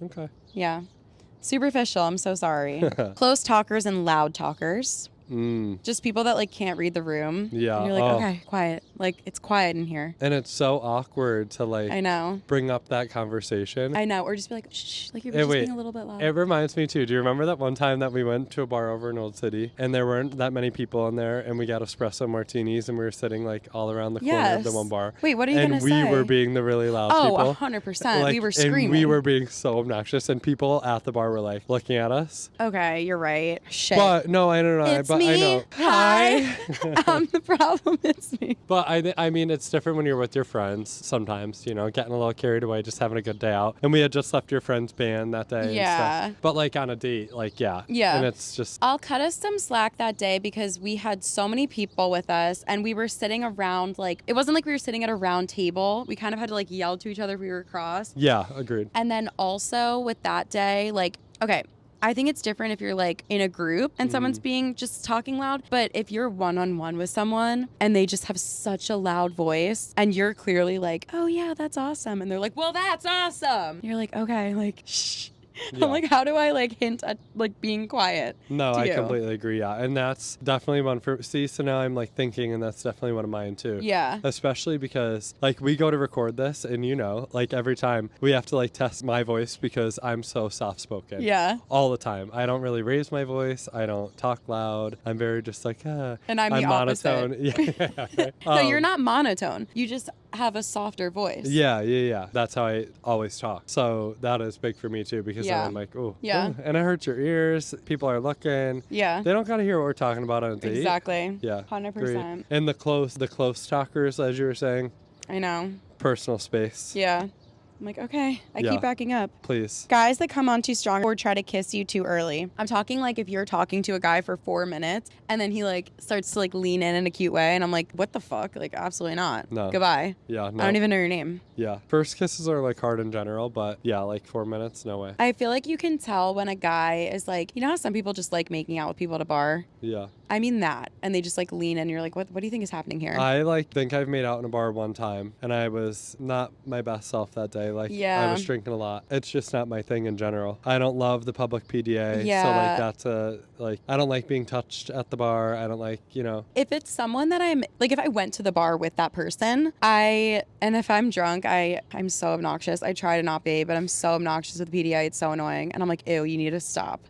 Okay. Yeah. Superficial, I'm so sorry. Close talkers and loud talkers. Just people that like can't read the room. Yeah. And you're like, okay, quiet. Like it's quiet in here. And it's so awkward to like I know. bring up that conversation. I know. Or just be like, shh, like you're just being a little bit loud. It reminds me too. Do you remember that one time that we went to a bar over in Old City and there weren't that many people in there and we got espresso martinis and we were sitting like all around the corner of the one bar. Wait, what are you gonna say? And we were being the really loud people. 100%. Like, we were screaming. And we were being so obnoxious and people at the bar were like looking at us. Okay, you're right. Shit. But no, I don't know. It's but me. I know. Hi. The problem is me. But I mean, it's different when you're with your friends sometimes, you know, getting a little carried away, just having a good day out. And we had just left your friend's band that day. Yeah. And stuff. But like on a date, like, yeah. Yeah. And it's just. I'll cut us some slack that day because we had so many people with us and we were sitting around, like, it wasn't like we were sitting at a round table. We kind of had to like yell to each other if we were crossed. Yeah, agreed. And then also with that day, like, okay, I think it's different if you're like in a group and someone's being just talking loud. But if you're one-on-one with someone and they just have such a loud voice and you're clearly like, oh yeah, that's awesome. And they're like, well, that's awesome. You're like, okay, like, shh. Yeah. I'm like, how do I like hint at like being quiet? No, I completely agree. Yeah. And that's definitely one for, see, so now I'm like thinking, and that's definitely one of mine too. Yeah. Especially because like we go to record this and you know, like every time we have to like test my voice because I'm so soft spoken. Yeah. All the time. I don't really raise my voice. I don't talk loud. I'm very just like, And I'm the monotone. opposite. Yeah. No, you're not monotone. You just have a softer voice. Yeah. That's how I always talk. So that is big for me too because then I'm like, oh, yeah. And it hurts your ears. People are looking. Yeah. They don't got to hear what we're talking about on a date. Exactly. Yeah. 100%. Great. And the close talkers, as you were saying. I know. Personal space. Yeah. I'm like, okay, I keep backing up. Please. Guys that come on too strong or try to kiss you too early. I'm talking like if you're talking to a guy for 4 minutes and then he like starts to like lean in a cute way and I'm like, what the fuck? Like, absolutely not. No. Goodbye. Yeah, no. I don't even know your name. Yeah. First kisses are like hard in general, but yeah, like 4 minutes, no way. I feel like you can tell when a guy is like, you know how some people just like making out with people at a bar? Yeah. I mean that. And they just like lean in and you're like, what do you think is happening here? I like think I've made out in a bar one time and I was not my best self that day. Like I was drinking a lot. It's just not my thing in general. I don't love the public PDA. Yeah. So like that's I don't like being touched at the bar. I don't like, you know. If it's someone that I'm like, if I went to the bar with that person, and if I'm drunk, I'm so obnoxious. I try to not be, but I'm so obnoxious with PDA. It's so annoying. And I'm like, ew, you need to stop.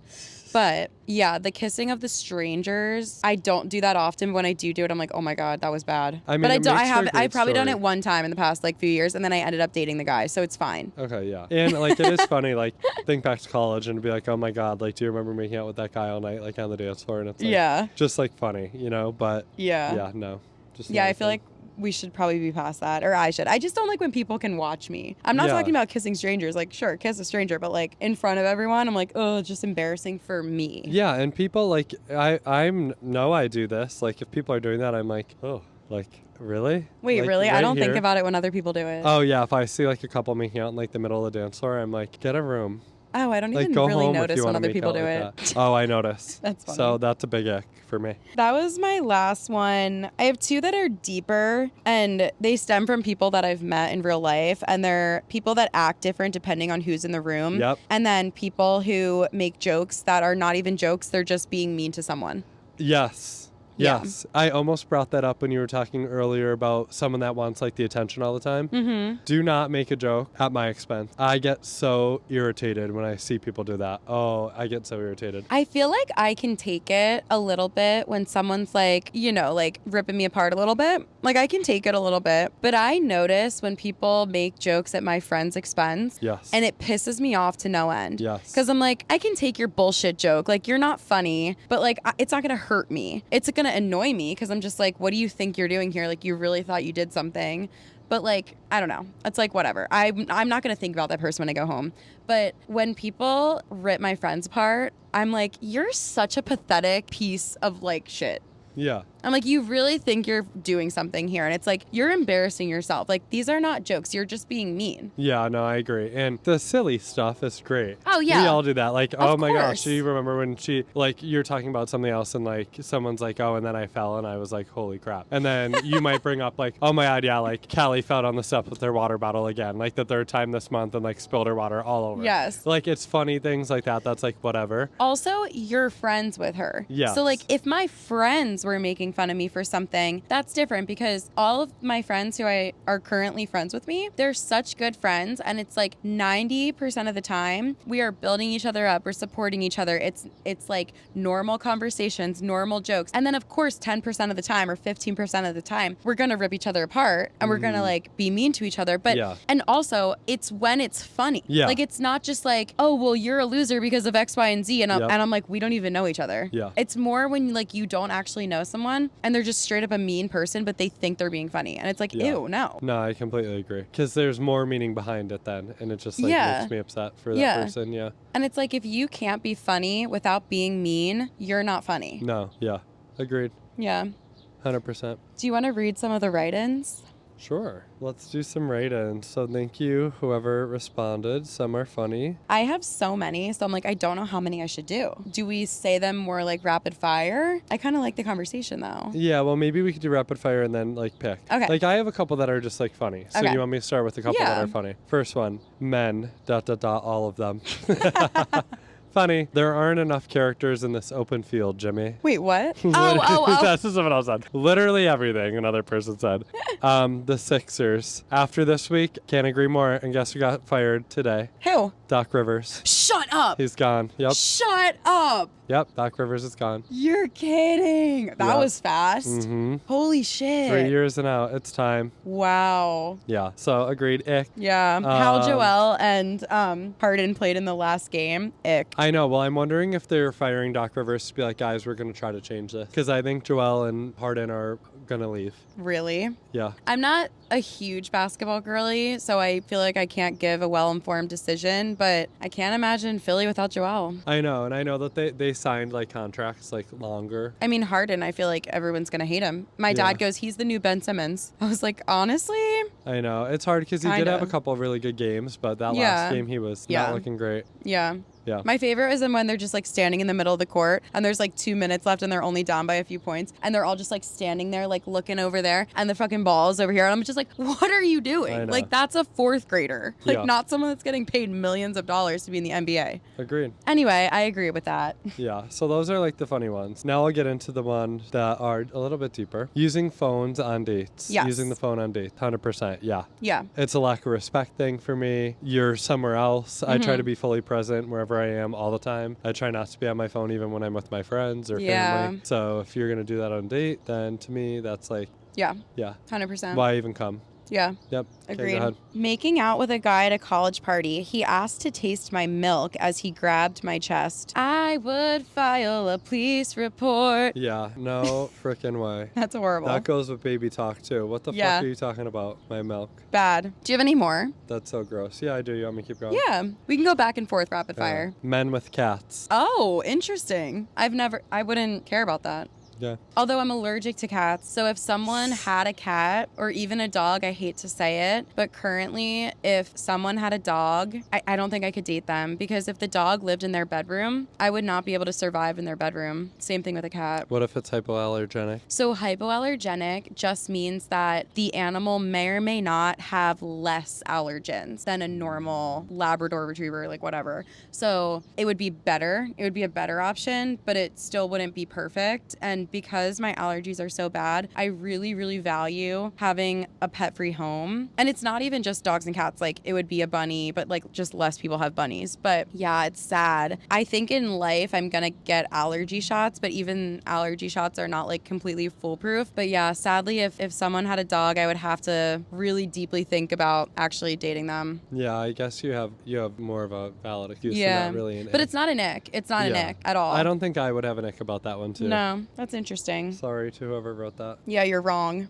But yeah, the kissing of the strangers, I don't do that often. But when I do it, I'm like, oh my God, that was bad. I mean, but I've probably done it one time in the past like few years and then I ended up dating the guy. So it's fine. Okay, yeah. And like, it is funny, like think back to college and be like, oh my God, like, do you remember making out with that guy all night, like on the dance floor? And it's like, just like funny, you know, but yeah, no. Just I feel like we should probably be past that, or I should. I just don't like when people can watch me. I'm not talking about kissing strangers. Like, sure, kiss a stranger, but like in front of everyone, I'm like, oh, it's just embarrassing for me. Yeah, and people like, I do this. Like, if people are doing that, I'm like, oh, like, really? Wait, like, really? right I don't here? think about it when other people do it. Oh, yeah, if I see like a couple making out in like the middle of the dance floor, I'm like, get a room. Oh, I don't Like, even go really home if notice you when wanna other make people out do like it. that. Oh, I notice. That's funny. So that's a big ick for me. That was my last one. I have two that are deeper and they stem from people that I've met in real life, and they're people that act different depending on who's in the room. Yep. And then people who make jokes that are not even jokes, they're just being mean to someone. Yes. Yes. I almost brought that up when you were talking earlier about someone that wants like the attention all the time. Mm-hmm. Do not make a joke at my expense. I get so irritated when I see people do that. Oh, I get so irritated. I feel like I can take it a little bit when someone's like, you know, like ripping me apart a little bit. Like I can take it a little bit, but I notice when people make jokes at my friend's expense. Yes. And it pisses me off to no end. Yes. Because I'm like, I can take your bullshit joke. Like, you're not funny, but like, it's not going to hurt me. It's going to annoy me because I'm just like, what do you think you're doing here? Like, you really thought you did something. But like, I don't know. It's like, whatever. I'm not going to think about that person when I go home. But when people rip my friends apart, I'm like, you're such a pathetic piece of like shit. Yeah. I'm like, you really think you're doing something here. And it's like, you're embarrassing yourself. Like, these are not jokes. You're just being mean. Yeah, no, I agree. And the silly stuff is great. Oh, yeah. We all do that. Like, oh my gosh, course. do you remember when she, like, you're talking about something else and, like, someone's like, oh, and then I fell and I was like, holy crap. And then you might bring up, like, oh my God, yeah, like, Kelee fell on the steps with their water bottle again, like, the third time this month and, like, spilled her water all over. Yes. Like, it's funny things like that. That's, like, whatever. Also, you're friends with her. Yes. So, like, if my friends were making fun of me for something, that's different because all of my friends who are currently friends with me, they're such good friends. And it's like 90% of the time, we are building each other up. We're supporting each other. It's like normal conversations, normal jokes. And then, of course, 10% of the time or 15% of the time, we're going to rip each other apart and we're going to, like, be mean to each other. But, and also, it's when it's funny. Yeah. Like, it's not just like, oh, well, you're a loser because of X, Y, and Z. And I'm like, we don't even know each other. Yeah. It's more when, like, you don't actually know someone and they're just straight up a mean person, but they think they're being funny. And it's like, ew, no. No, I completely agree. Because there's more meaning behind it then. And it just, like, makes me upset for that person. Yeah. And it's like, if you can't be funny without being mean, you're not funny. No. Yeah. Agreed. Yeah. 100%. Do you want to read some of the write-ins? Sure. Let's do some write-ins. So thank you, whoever responded. Some are funny. I have so many, so I'm like, I don't know how many I should do. Do we say them more like rapid fire? I kind of like the conversation though. Yeah, well, maybe we could do rapid fire and then, like, pick. Okay. Like, I have a couple that are just, like, funny. So Okay. you want me to start with a couple that are funny? First one, men, ... all of them. Funny. There aren't enough characters in this open field, Jimmy. Wait, what? Oh. That's what someone else said. Literally everything another person said. The Sixers. After this week, can't agree more. And guess who got fired today? Who? Doc Rivers. Shut up. He's gone. Yep. Shut up. Yep. Doc Rivers is gone. You're kidding. That was fast. Mm-hmm. Holy shit. 3 years and out. It's time. Wow. Yeah. So agreed. Ick. Yeah. How Joel and Harden played in the last game. Ick. I know. Well, I'm wondering if they're firing Doc Rivers to be like, guys, we're going to try to change this. Because I think Joel and Harden are going to leave. Really? Yeah. I'm not a huge basketball girly, so I feel like I can't give a well-informed decision, but I can't imagine Philly without Joel. I know. And I know that they signed, like, contracts, like, longer. I mean, Harden, I feel like everyone's going to hate him. My dad goes, he's the new Ben Simmons. I was like, honestly? I know. It's hard because he did have a couple of really good games, but that last game he was not looking great. Yeah. Yeah. My favorite is when they're just like standing in the middle of the court and there's like 2 minutes left and they're only down by a few points and they're all just like standing there like looking over there and the fucking ball is over here and I'm just like, what are you doing? Like that's a fourth grader, like not someone that's getting paid millions of dollars to be in the NBA. Agreed. Anyway, I agree with that. Yeah. So those are like the funny ones. Now I'll get into the ones that are a little bit deeper. Using phones on dates. Yes. Using the phone on dates. 100%. Yeah. Yeah. It's a lack of respect thing for me. You're somewhere else. I try to be fully present wherever I am all the time. I try not to be on my phone even when I'm with my friends or family. So if you're going to do that on a date, then to me, that's like, yeah. 100%. Why even come? Yeah. Yep. Agreed. Okay, go ahead. Making out with a guy at a college party. He asked to taste my milk as he grabbed my chest. I would file a police report. Yeah. No freaking way. That's horrible. That goes with baby talk too. What the fuck are you talking about? My milk. Bad. Do you have any more? That's so gross. Yeah, I do. You want me to keep going? Yeah. We can go back and forth rapid fire. Men with cats. Oh, interesting. I wouldn't care about that. Yeah. Although I'm allergic to cats. So if someone had a cat or even a dog, I hate to say it, but currently if someone had a dog, I don't think I could date them because if the dog lived in their bedroom, I would not be able to survive in their bedroom. Same thing with a cat. What if it's hypoallergenic? So hypoallergenic just means that the animal may or may not have less allergens than a normal Labrador retriever, like whatever. So it would be better. It would be a better option, but it still wouldn't be perfect. And because my allergies are so bad, I really, really value having a pet-free home. And it's not even just dogs and cats. Like, it would be a bunny, but like just less people have bunnies. But yeah, it's sad. I think in life I'm gonna get allergy shots, but even allergy shots are not like completely foolproof. But yeah, sadly, if someone had a dog, I would have to really deeply think about actually dating them. Yeah, I guess you have more of a valid excuse. Yeah, not really an but ick. it's not an ick. It's not an ick at all. I don't think I would have an ick about that one too. No, that's interesting. Sorry to whoever wrote that. Yeah, you're wrong.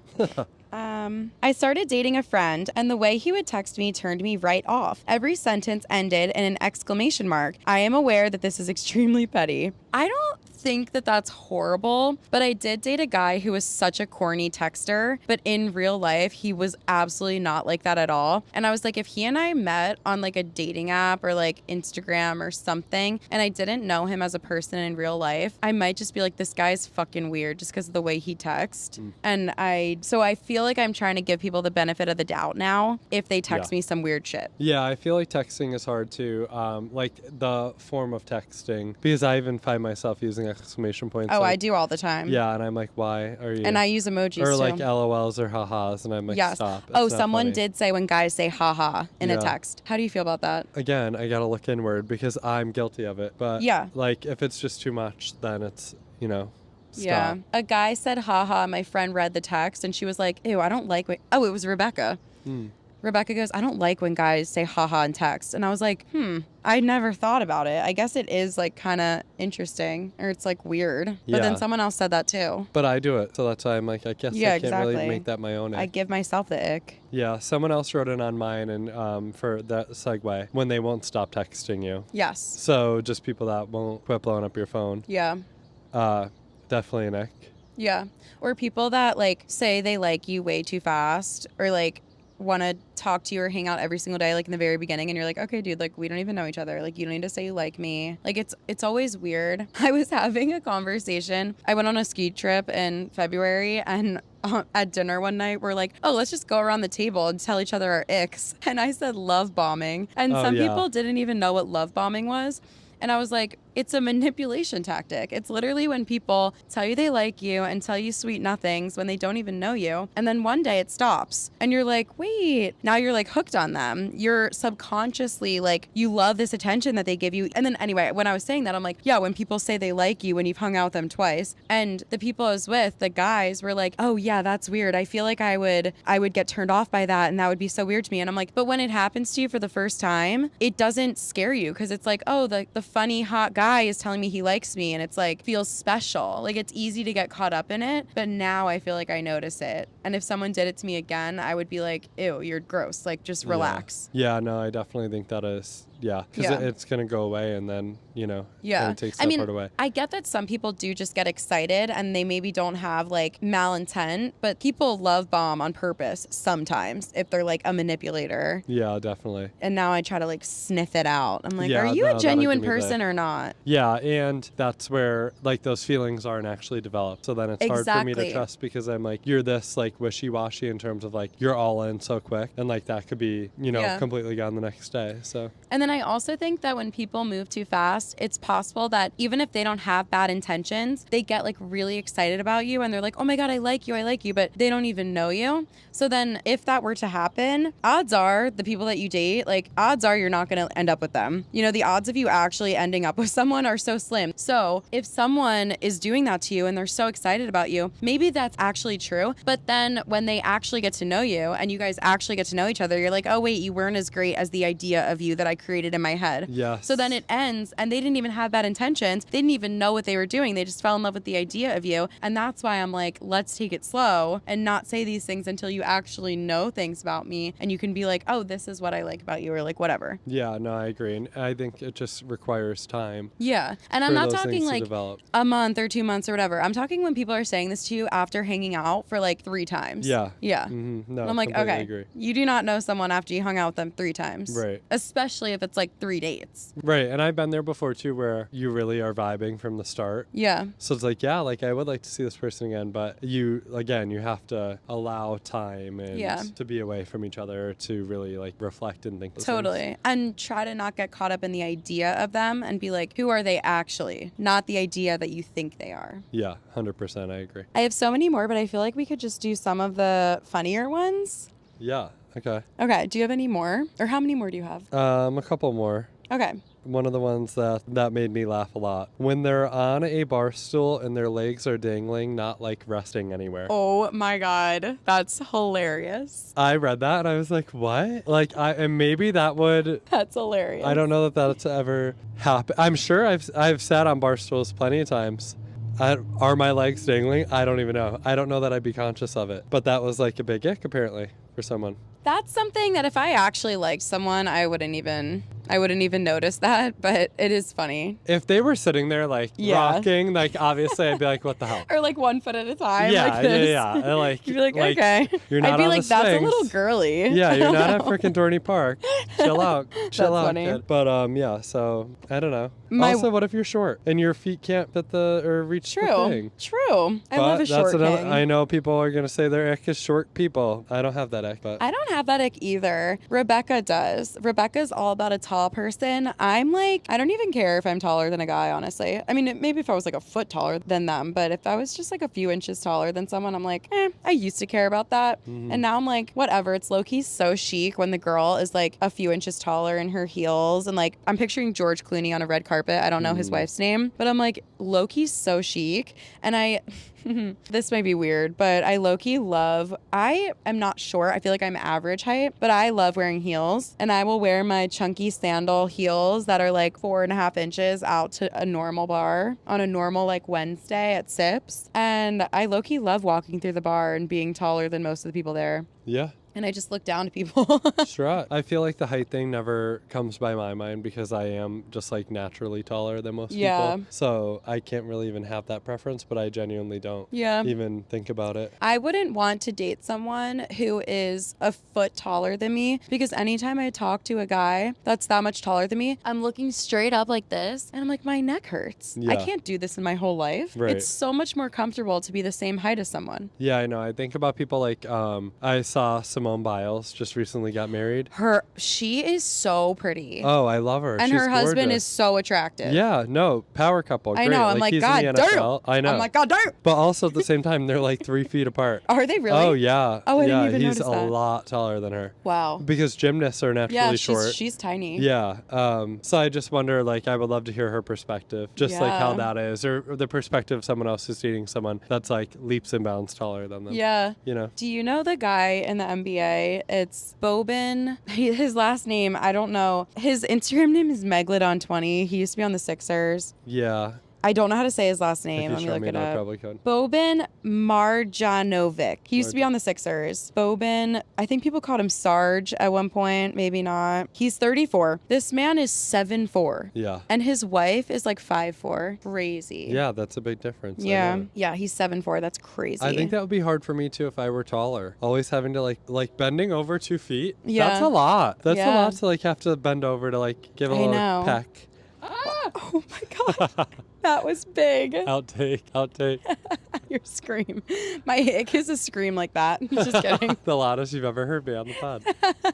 I started dating a friend, and the way he would text me turned me right off. Every sentence ended in an exclamation mark. I am aware that this is extremely petty. I don't think that that's horrible, but I did date a guy who was such a corny texter, but in real life he was absolutely not like that at all. And I was like, if he and I met on like a dating app or like Instagram or something and I didn't know him as a person in real life, I might just be like, this guy's fucking weird just because of the way he texts. And I feel like I'm trying to give people the benefit of the doubt now if they text me some weird shit. Yeah, I feel like texting is hard too, like the form of texting, because I even find myself using exclamation points. Oh, like, I do all the time. Yeah, and I'm like, why are you? And I use emojis or too. like LOLs or ha-has, and I'm like, yes. stop. It's Oh, not someone funny. did say when guys say haha in a text. How do you feel about that? Again, I gotta look inward because I'm guilty of it. But yeah, like if it's just too much, then it's, stop. Yeah. A guy said haha. My friend read the text and she was like, ew, I don't like when... Oh, it was Rebecca. Rebecca goes, I don't like when guys say haha in text. And I was like, I never thought about it. I guess it is like kind of interesting, or it's like weird. But then someone else said that too. But I do it. So that's why I'm like, I guess I can't really make that my own ick. I give myself the ick. Yeah. Someone else wrote in on mine and for that segue, when they won't stop texting you. Yes. So just people that won't quit blowing up your phone. Yeah. Definitely an ick. Yeah. Or people that like say they like you way too fast, or like want to talk to you or hang out every single day, like in the very beginning, and you're like, okay, dude, like we don't even know each other, like you don't need to say you like me. Like it's always weird. I was having a conversation. I went on a ski trip in February, and at dinner one night we're like, oh, let's just go around the table and tell each other our icks, and I said love bombing, and some people didn't even know what love bombing was. And I was like, it's a manipulation tactic. It's literally when people tell you they like you and tell you sweet nothings when they don't even know you. And then one day it stops. And you're like, wait, now you're like hooked on them. You're subconsciously like, you love this attention that they give you. And then anyway, when I was saying that, I'm like, yeah, when people say they like you when you've hung out with them twice. And the people I was with, the guys, were like, oh yeah, that's weird. I feel like I would get turned off by that, and that would be so weird to me. And I'm like, but when it happens to you for the first time, it doesn't scare you, because it's like, oh, the funny hot guy is telling me he likes me, and it's like feels special. Like it's easy to get caught up in it, but now I feel like I notice it. And if someone did it to me again, I would be like, ew, you're gross. Like just relax. Yeah, no, I definitely think that is. Yeah, because it's going to go away, and then, kind of takes that part away. I get that some people do just get excited and they maybe don't have like malintent, but people love bomb on purpose sometimes if they're like a manipulator. Yeah, definitely. And now I try to like sniff it out. I'm like, are you a genuine person or not? Yeah, and that's where like those feelings aren't actually developed. So then it's hard for me to trust, because I'm like, you're this like wishy-washy in terms of like you're all in so quick, and like that could be, completely gone the next day. So. And then I also think that when people move too fast, it's possible that even if they don't have bad intentions, they get like really excited about you and they're like, oh my God, I like you, but they don't even know you. So then if that were to happen, odds are the people that you date, like odds are you're not going to end up with them. The odds of you actually ending up with someone are so slim. So if someone is doing that to you and they're so excited about you, maybe that's actually true. But then when they actually get to know you and you guys actually get to know each other, you're like, oh wait, you weren't as great as the idea of you that I created in my head. Yes. So then it ends and they didn't even have bad intentions. They didn't even know what they were doing. They just fell in love with the idea of you. And that's why I'm like, let's take it slow and not say these things until you actually know things about me and you can be like, oh, this is what I like about you, or like whatever. Yeah, no, I agree. And I think it just requires time. Yeah. And I'm not talking like a month or 2 months or whatever. I'm talking when people are saying this to you after hanging out for like 3 times. Yeah. Yeah. Mm-hmm. No, and I'm like, okay, agree. You do not know someone after you hung out with them 3 times. Right. Especially if it's like 3 dates. Right. And I've been there before too, where you really are vibing from the start. Yeah. So it's like, yeah, like I would like to see this person again, but you have to allow time and to be away from each other to really like reflect and think. Totally. Things. And try to not get caught up in the idea of them and be like, who are they actually? Not the idea that you think they are. Yeah, 100%. I agree. I have so many more, but I feel like we could just do some of the funnier ones. Yeah. Okay. Okay. Do you have any more? Or how many more do you have? A couple more. Okay. One of the ones that made me laugh a lot. When they're on a bar stool and their legs are dangling, not like resting anywhere. Oh my God. That's hilarious. I read that and I was like, what? Like, and maybe that would... That's hilarious. I don't know that that's ever happened. I'm sure I've sat on bar stools plenty of times. Are my legs dangling? I don't even know. I don't know that I'd be conscious of it. But that was like a big ick apparently for someone. That's something that if I actually liked someone, I wouldn't even notice that, but it is funny. If they were sitting there like rocking, like obviously I'd be like, what the hell? Or like 1 foot at a time. Yeah, like this. yeah. Like, you'd be like, okay. You're not I'd be on like, the that's a swings. little girly. Yeah, you're not at freaking Dorney Park. Chill out. Chill out, funny. kid. But yeah, so I don't know. Also, what if you're short and your feet can't fit reach the thing? True. I love a short king. I know people are gonna say their ick is short people. I don't have that ick, but I don't have that ick either. Rebecca does. Rebecca's all about a tall person. I'm like, I don't even care if I'm taller than a guy, honestly. I mean, maybe if I was like a foot taller than them, but if I was just like a few inches taller than someone, I'm like, I used to care about that. Mm-hmm. And now I'm like, whatever. It's low-key so chic when the girl is like a few inches taller in her heels. And like, I'm picturing George Clooney on a red carpet. I don't know his wife's name, but I'm like, low-key so chic. And this may be weird, but I I am not short. I feel like I'm average height, but I love wearing heels, and I will wear my chunky sandal heels that are like 4.5 inches out to a normal bar on a normal like Wednesday at Sips. And I low-key love walking through the bar and being taller than most of the people there. Yeah. And I just look down to people. Sure. I feel like the height thing never comes by my mind because I am just like naturally taller than most people. So I can't really even have that preference, but I genuinely don't even think about it. I wouldn't want to date someone who is a foot taller than me because anytime I talk to a guy that's that much taller than me, I'm looking straight up like this and I'm like, my neck hurts. Yeah. I can't do this in my whole life. Right. It's so much more comfortable to be the same height as someone. Yeah, I know. I think about people like I saw Simone Biles just recently got married. She is so pretty. Oh, I love her. And She's her husband gorgeous. is so attractive. Yeah, no, power couple. Great. I know. I'm like, he's God in the NFL. damn. I know. I'm like, God damn. But also at the same time, they're like 3 feet apart. Are they really? Oh, yeah. Oh, I yeah, didn't even he's notice a that. lot taller than her. Wow. Because gymnasts are naturally short. She's tiny. Yeah. So I just wonder, like, I would love to hear her perspective, just like how that is, or the perspective of someone else who's dating someone that's like leaps and bounds taller than them. Yeah. You know? Do you know the guy in the NBA? It's Boban. His last name, I don't know. His Instagram name is Megalodon20. He used to be on the Sixers. Yeah. I don't know how to say his last name. Let me look it up. Probably could. Boban Marjanovic. He used to be on the Sixers. Boban, I think people called him Sarge at one point. Maybe not. He's 34. This man is 7'4". Yeah. And his wife is like 5'4". Crazy. Yeah, that's a big difference. Yeah. Yeah, he's 7'4". That's crazy. I think that would be hard for me too if I were taller. Always having to like bending over 2 feet. Yeah. That's a lot. That's a Yeah. lot to like have to bend over to like give a I little know. peck. Oh my God. That was big. Outtake. Your scream. My ick is a scream like that. Just kidding. The loudest you've ever heard me on the pod.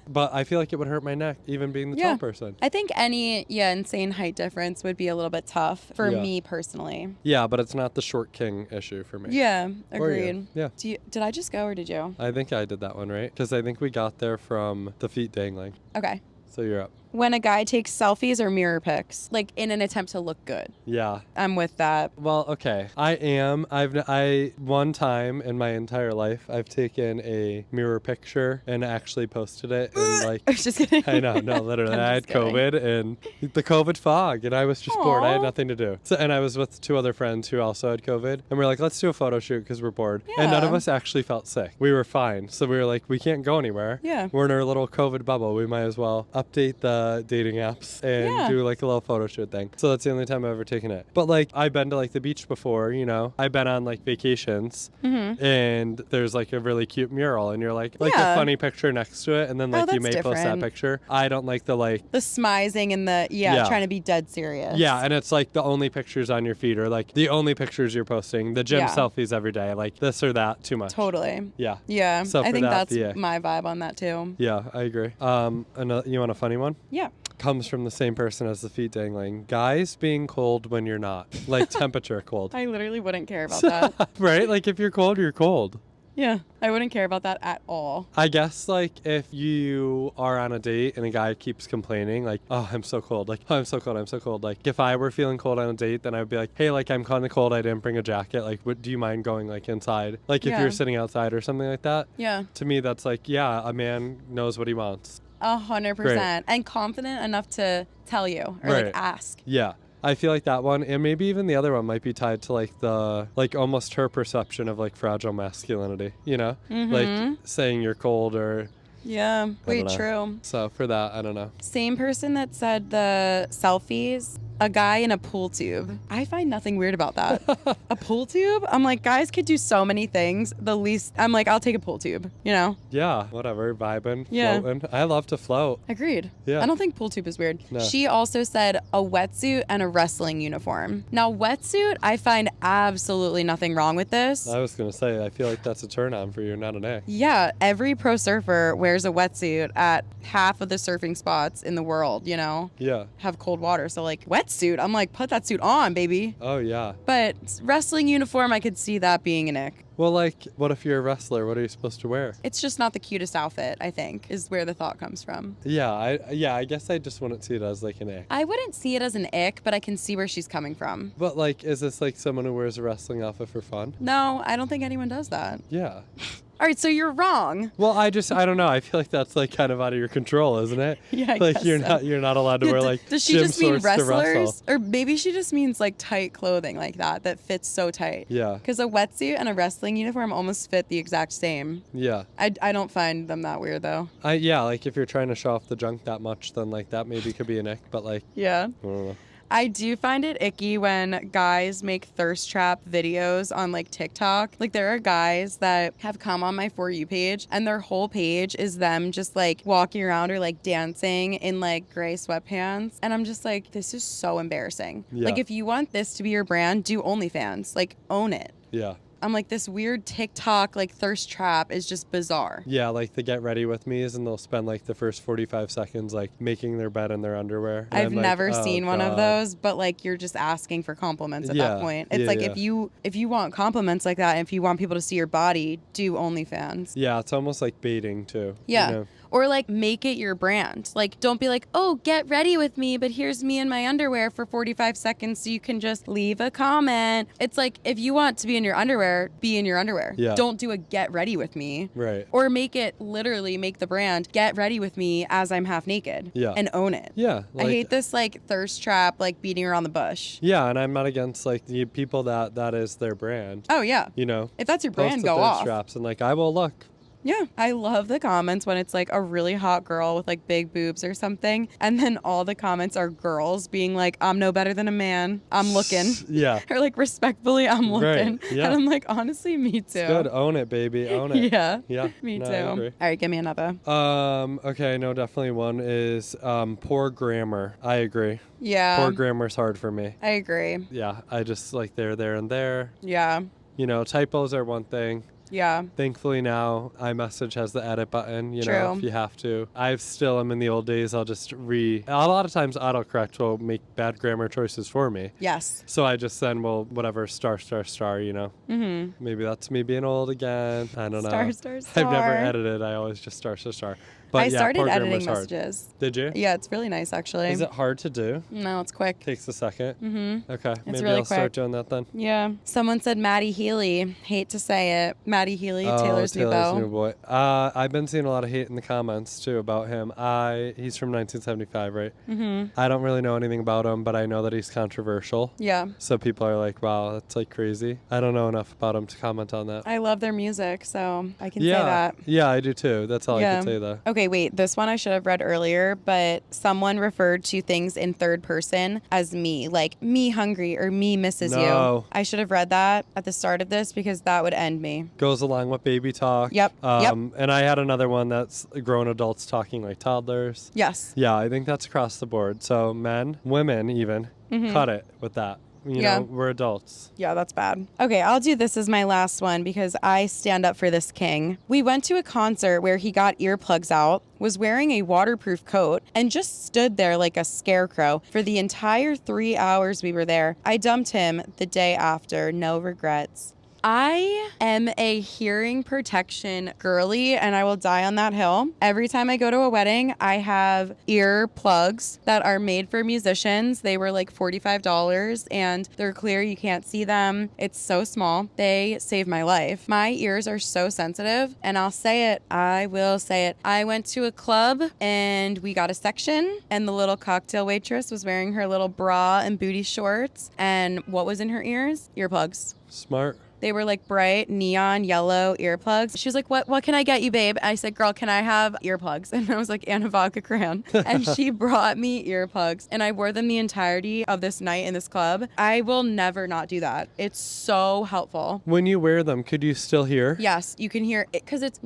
But I feel like it would hurt my neck, even being the tall person. I think any insane height difference would be a little bit tough for me personally. Yeah, but it's not the short king issue for me. Yeah, Or you. agreed. Yeah. Did I just go or did you? I think I did that one, right? Because I think we got there from the feet dangling. Okay. So you're up. When a guy takes selfies or mirror pics, like in an attempt to look good. Yeah. I'm with that. Well, okay. One time in my entire life, I've taken a mirror picture and actually posted it. And like, I was just kidding. I know, no, literally. I had COVID and the COVID fog, and I was just bored. I had nothing to do. So, and I was with 2 other friends who also had COVID, and we're like, let's do a photo shoot because we're bored. Yeah. And none of us actually felt sick. We were fine. So we were like, we can't go anywhere. Yeah. We're in our little COVID bubble. We might as well update the dating apps and do like a little photo shoot thing. So that's the only time I've ever taken it. But like, I've been to like the beach before, you know, I've been on like vacations and there's like a really cute mural and you're like a funny picture next to it. And then like you may post that picture. I don't like the smizing and the, trying to be dead serious. Yeah. And it's like the only pictures on your feed or like the only pictures you're posting, the gym selfies every day, like this or that, too much. Totally. Yeah. Yeah. So I think that's my vibe on that too. Yeah, I agree. You want a funny one? Yeah. Comes from the same person as the feet dangling. Guys being cold when you're not. Like temperature cold. I literally wouldn't care about that. Right? Like if you're cold, you're cold. Yeah, I wouldn't care about that at all. I guess like if you are on a date and a guy keeps complaining like, oh, I'm so cold. Like, oh, I'm so cold. I'm so cold. Like if I were feeling cold on a date, then I would be like, hey, like I'm kind of cold. I didn't bring a jacket. Like, do you mind going like inside? Like if you're sitting outside or something like that. Yeah. To me, that's like, yeah, a man knows what he wants. 100%. And confident enough to tell you or like ask. Yeah. I feel like that one, and maybe even the other one might be tied to like the, like almost her perception of like fragile masculinity, you know? Like saying you're cold or... Yeah, wait, know. true. So for that, I don't know. Same person that said the selfies, a guy in a pool tube. I find nothing weird about that. A pool tube? I'm like, guys could do so many things. The least, I'm like, I'll take a pool tube, you know? Yeah, whatever, vibing, Yeah. floating. I love to float. Agreed. Yeah. I don't think pool tube is weird. No. She also said a wetsuit and a wrestling uniform. Now, wetsuit, I find absolutely nothing wrong with this. I was going to say, I feel like that's a turn on for you, not an A. Yeah, every pro surfer wears a wetsuit at half of the surfing spots in the world, you know? Yeah. Have cold water. So, like, wetsuit, I'm like, put that suit on, baby. Oh, yeah. But wrestling uniform, I could see that being an ick. Well, like, what if you're a wrestler? What are you supposed to wear? It's just not the cutest outfit, I think, is where the thought comes from. Yeah, I guess I just wouldn't see it as like an ick. I wouldn't see it as an ick, but I can see where she's coming from. But like, is this like someone who wears a wrestling outfit for fun? No, I don't think anyone does that. Yeah. All right, so you're wrong. Well, I don't know. I feel like that's like kind of out of your control, isn't it? Yeah, I like guess you're so. you're not allowed to wear like Does she gym just mean shorts to wrestle. wrestlers? Or maybe she just means like tight clothing like that fits so tight. Yeah. Because a wetsuit and a wrestling uniform almost fit the exact same. Yeah. I don't find them that weird though. Yeah, like if you're trying to show off the junk that much, then like that maybe could be an ick, but like Yeah. I don't know. I do find it icky when guys make thirst trap videos on like TikTok. Like there are guys that have come on my For You page and their whole page is them just like walking around or like dancing in like gray sweatpants. And I'm just like, this is so embarrassing. Yeah. Like if you want this to be your brand, do OnlyFans. Like own it. Yeah. I'm like, this weird TikTok like thirst trap is just bizarre. Yeah, like the get ready with me's and they'll spend like the first 45 seconds like making their bed in their underwear. And I've I'm like, never oh, seen one of God. those, but like you're just asking for compliments at that point. It's Yeah, like yeah. if you want compliments like that, and if you want people to see your body, do OnlyFans. Yeah, it's almost like baiting too. Yeah. You know? Or like make it your brand. Like don't be like, oh, get ready with me, but here's me in my underwear for 45 seconds so you can just leave a comment. It's like if you want to be in your underwear, be in your underwear. Yeah. Don't do a get ready with me. Right. Or make the brand get ready with me as I'm half naked. Yeah. And own it. Yeah. I hate this like thirst trap, like beating around the bush. Yeah, and I'm not against like the people that is their brand. Oh yeah. You know. If that's your Post brand, the go thirst off. traps and like I will look. Yeah. I love the comments when it's like a really hot girl with like big boobs or something. And then all the comments are girls being like, I'm no better than a man. I'm looking. Yeah. Or like respectfully, I'm looking. Right, yeah. And I'm like, honestly, me too. It's good. Own it, baby. Own it. Yeah. Yeah. Me No, too. I All agree. right, give me another. Okay, no, definitely one is poor grammar. I agree. Yeah. Poor grammar's hard for me. I agree. Yeah, I just like there and there. Yeah. You know, typos are one thing. Yeah. Thankfully now iMessage has the edit button, you know, True. if you have to. I still am in the old days. I'll just a lot of times autocorrect will make bad grammar choices for me. Yes. So I just send, well, whatever, star, you know. Mm-hmm. Maybe that's me being old again. I don't know. Star. I've never edited. I always just star. But I yeah, started poor editing grammar's hard. messages. Did you? Yeah, it's really nice actually. Is it hard to do? No, it's quick. Takes a second. Mm-hmm. Okay, maybe really I'll start quick. doing that then. Yeah. Someone said Maddie Healy. Hate to say it. Maddie Healy, Taylor's new beau. boy. I've been seeing a lot of hate in the comments too about him. He's from 1975, right? Mm-hmm. I don't really know anything about him, but I know that he's controversial. Yeah. So people are like, wow, that's like crazy. I don't know enough about him to comment on that. I love their music, so I can say that. Yeah, I do too. That's all I Yeah. can say though. Okay, wait. This one I should have read earlier, but someone referred to things in third person as me, like me hungry or me misses No. you. I should have read that at the start of this because that would end me. Goes along with baby talk. Yep. And I had another one that's grown adults talking like toddlers. Yes. Yeah, I think that's across the board. So men, women even, cut it with that. You Yeah. know, we're adults. Yeah, that's bad. Okay, I'll do this as my last one because I stand up for this king. We went to a concert where he got earplugs out, was wearing a waterproof coat, and just stood there like a scarecrow for the entire 3 hours we were there. I dumped him the day after, no regrets. I am a hearing protection girly, and I will die on that hill. Every time I go to a wedding, I have ear plugs that are made for musicians. They were like $45 and they're clear. You can't see them. It's so small. They save my life. My ears are so sensitive, and I'll say it. I will say it. I went to a club and we got a section, and the little cocktail waitress was wearing her little bra and booty shorts. And what was in her ears? Earplugs. Smart. They were like bright neon yellow earplugs. She was like, what can I get you, babe? I said, girl, can I have earplugs? And I was like, and a vodka crayon. And she brought me earplugs, and I wore them the entirety of this night in this club. I will never not do that. It's so helpful. When you wear them, could you still hear? Yes, you can hear it because it's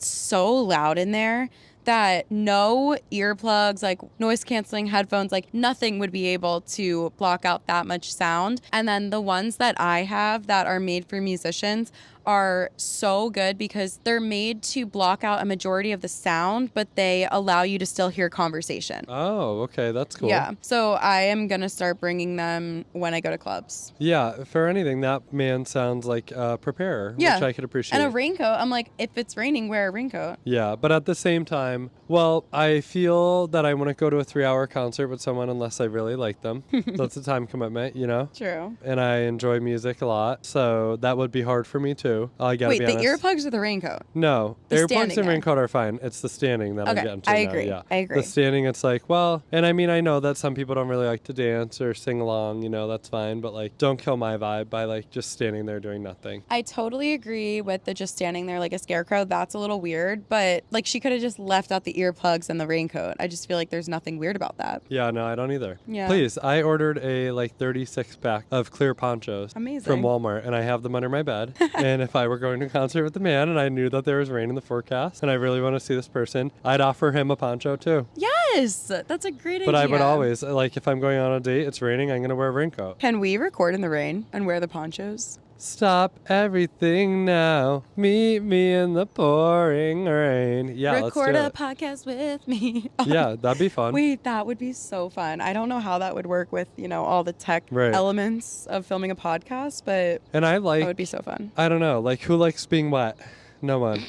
so loud in there that no earplugs, like noise canceling headphones, like nothing would be able to block out that much sound. And then the ones that I have that are made for musicians are so good because they're made to block out a majority of the sound, but they allow you to still hear conversation. Oh, okay. That's cool. Yeah. So I am going to start bringing them when I go to clubs. Yeah. For anything, that man sounds like a preparer, Yeah. which I could appreciate. And a raincoat. I'm like, if it's raining, wear a raincoat. Yeah. But at the same time, well, I feel that I wouldn't go to a 3-hour concert with someone unless I really like them. That's a time commitment, you know? True. And I enjoy music a lot. So that would be hard for me too. I gotta Wait, be the honest. earplugs or the raincoat? No, The earplugs standing and there. raincoat are fine. It's the standing that I'm Okay, getting to I now, agree. yeah. I agree. The standing, it's like, well, and I mean, I know that some people don't really like to dance or sing along, you know, that's fine. But like, don't kill my vibe by like just standing there doing nothing. I totally agree with the just standing there like a scarecrow. That's a little weird, but like she could have just left out the earplugs and the raincoat. I just feel like there's nothing weird about that. Yeah, no, I don't either. Yeah. Please, I ordered a like 36 pack of clear ponchos Amazing. from Walmart, and I have them under my bed. And if I were going to a concert with a man and I knew that there was rain in the forecast and I really want to see this person, I'd offer him a poncho too. Yes, that's a great idea. But I would always, like, if I'm going on a date, it's raining, I'm going to wear a raincoat. Can we record in the rain and wear the ponchos? Stop everything now. Meet me in the pouring rain. Yeah, Record a let's do podcast with me. it. Yeah, that'd be fun. Wait, that would be so fun. I don't know how that would work with, all the tech Right. elements of filming a podcast, but And I that like, would be so fun. I don't know, like, who likes being wet? No one.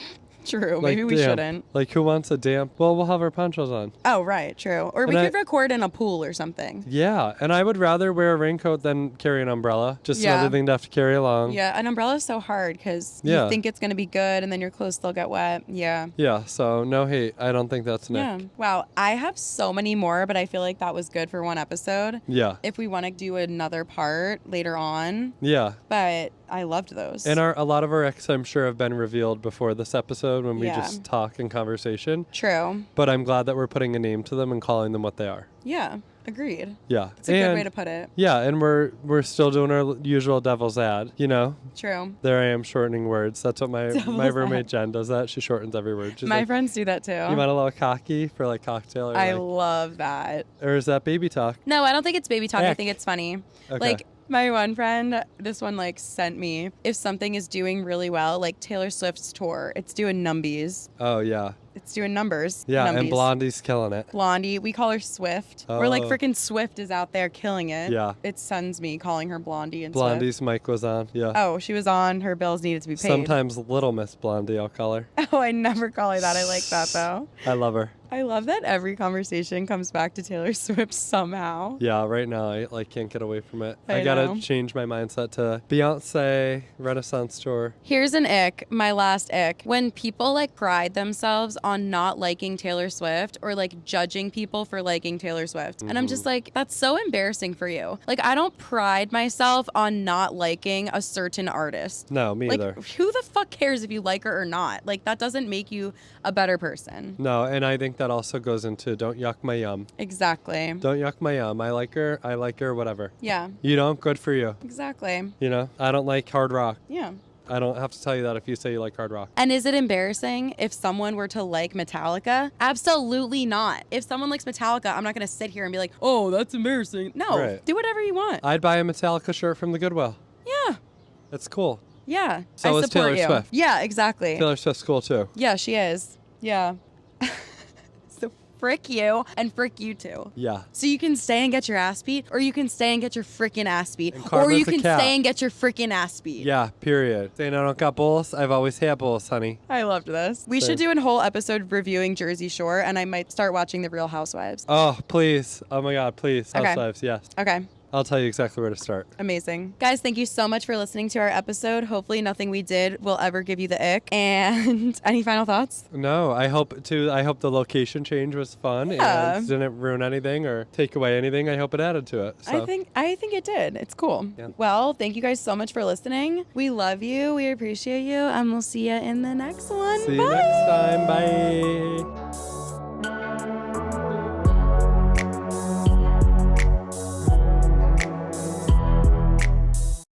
True. Like, Maybe we damp. shouldn't. Like, who wants a damp? Well, we'll have our ponchos on. Oh, right. True. Or we And could record in a pool or something. Yeah, and I would rather wear a raincoat than carry an umbrella. Just Yeah. another thing to have to carry along. Yeah, an umbrella is so hard because Yeah. you think it's going to be good and then your clothes still get wet. Yeah. Yeah, so no hate. I don't think that's Nick. Yeah. Wow. I have so many more, but I feel like that was good for one episode. Yeah. If we want to do another part later on, Yeah. but I loved those. And a lot of our ex, I'm sure, have been revealed before this episode when we Yeah. just talk in conversation. True. But I'm glad that we're putting a name to them and calling them what they are. Yeah. Agreed. Yeah. It's a good way to put it. Yeah, and we're still doing our usual devil's ad, you know? True. There I am shortening words. That's what my Devil's roommate ad. Jen does that. She shortens every word. She's My like, friends do that too. you want a little cocky for like cocktail or I like, love that. or is that baby talk? No, I don't think it's baby talk. I Heck. think it's funny. Okay. Like, my one friend, this one like sent me, if something is doing really well, like Taylor Swift's tour, it's doing numbies. Oh, yeah. It's doing numbers. Yeah, numbies. and Blondie's killing it. Blondie, we call her Swift. Or like Oh. freaking Swift is out there killing it. Yeah. It sends me calling her Blondie and Blondie's Swift. mic was on. Yeah. Oh, she was on. Her bills needed to be paid. Sometimes Little Miss Blondie, I'll call her. Oh, I never call her that. I like that though. I love her. I love that every conversation comes back to Taylor Swift somehow. Yeah, right now I like can't get away from it. I I gotta know. change my mindset to Beyonce, Renaissance tour. Here's an ick, my last ick. When people like pride themselves on not liking Taylor Swift or like judging people for liking Taylor Swift. And I'm just like, that's so embarrassing for you. Like, I don't pride myself on not liking a certain artist. No, me Like, either. who the fuck cares if you like her or not? Like, that doesn't make you a better person. No, and I think that also goes into don't yuck my yum. Exactly. Don't yuck my yum. I like her, whatever. Yeah, You don't, good for you. exactly. You know, I don't like hard rock. Yeah. I don't have to tell you that if you say you like hard rock. And is it embarrassing if someone were to like Metallica? Absolutely not. If someone likes Metallica, I'm not going to sit here and be like, oh, that's embarrassing. No, Right. do whatever you want. I'd buy a Metallica shirt from the Goodwill. Yeah. It's cool. Yeah. So I is support Taylor you. Swift. Yeah, exactly. Taylor Swift's cool too. Yeah, she is. Yeah. So frick you and frick you too. Yeah. So you can stay and get your ass beat, or you can stay and get your freaking ass beat, And or karma's you a can cat. stay and get your freaking ass beat. Yeah, period. Saying I don't got bulls, I've always had bulls, honey. I loved this. We should do a whole episode reviewing Jersey Shore, and I might start watching The Real Housewives. Oh, please. Oh my God, please. Okay. Housewives, yes. Okay. I'll tell you exactly where to start. Amazing. Guys, thank you so much for listening to our episode. Hopefully nothing we did will ever give you the ick. And any final thoughts? No, I hope the location change was fun and didn't ruin anything or take away anything. I hope it added to it. So. I think it did. It's cool. Yeah. Well, thank you guys so much for listening. We love you. We appreciate you. And we'll see you in the next one. See you next time. Bye.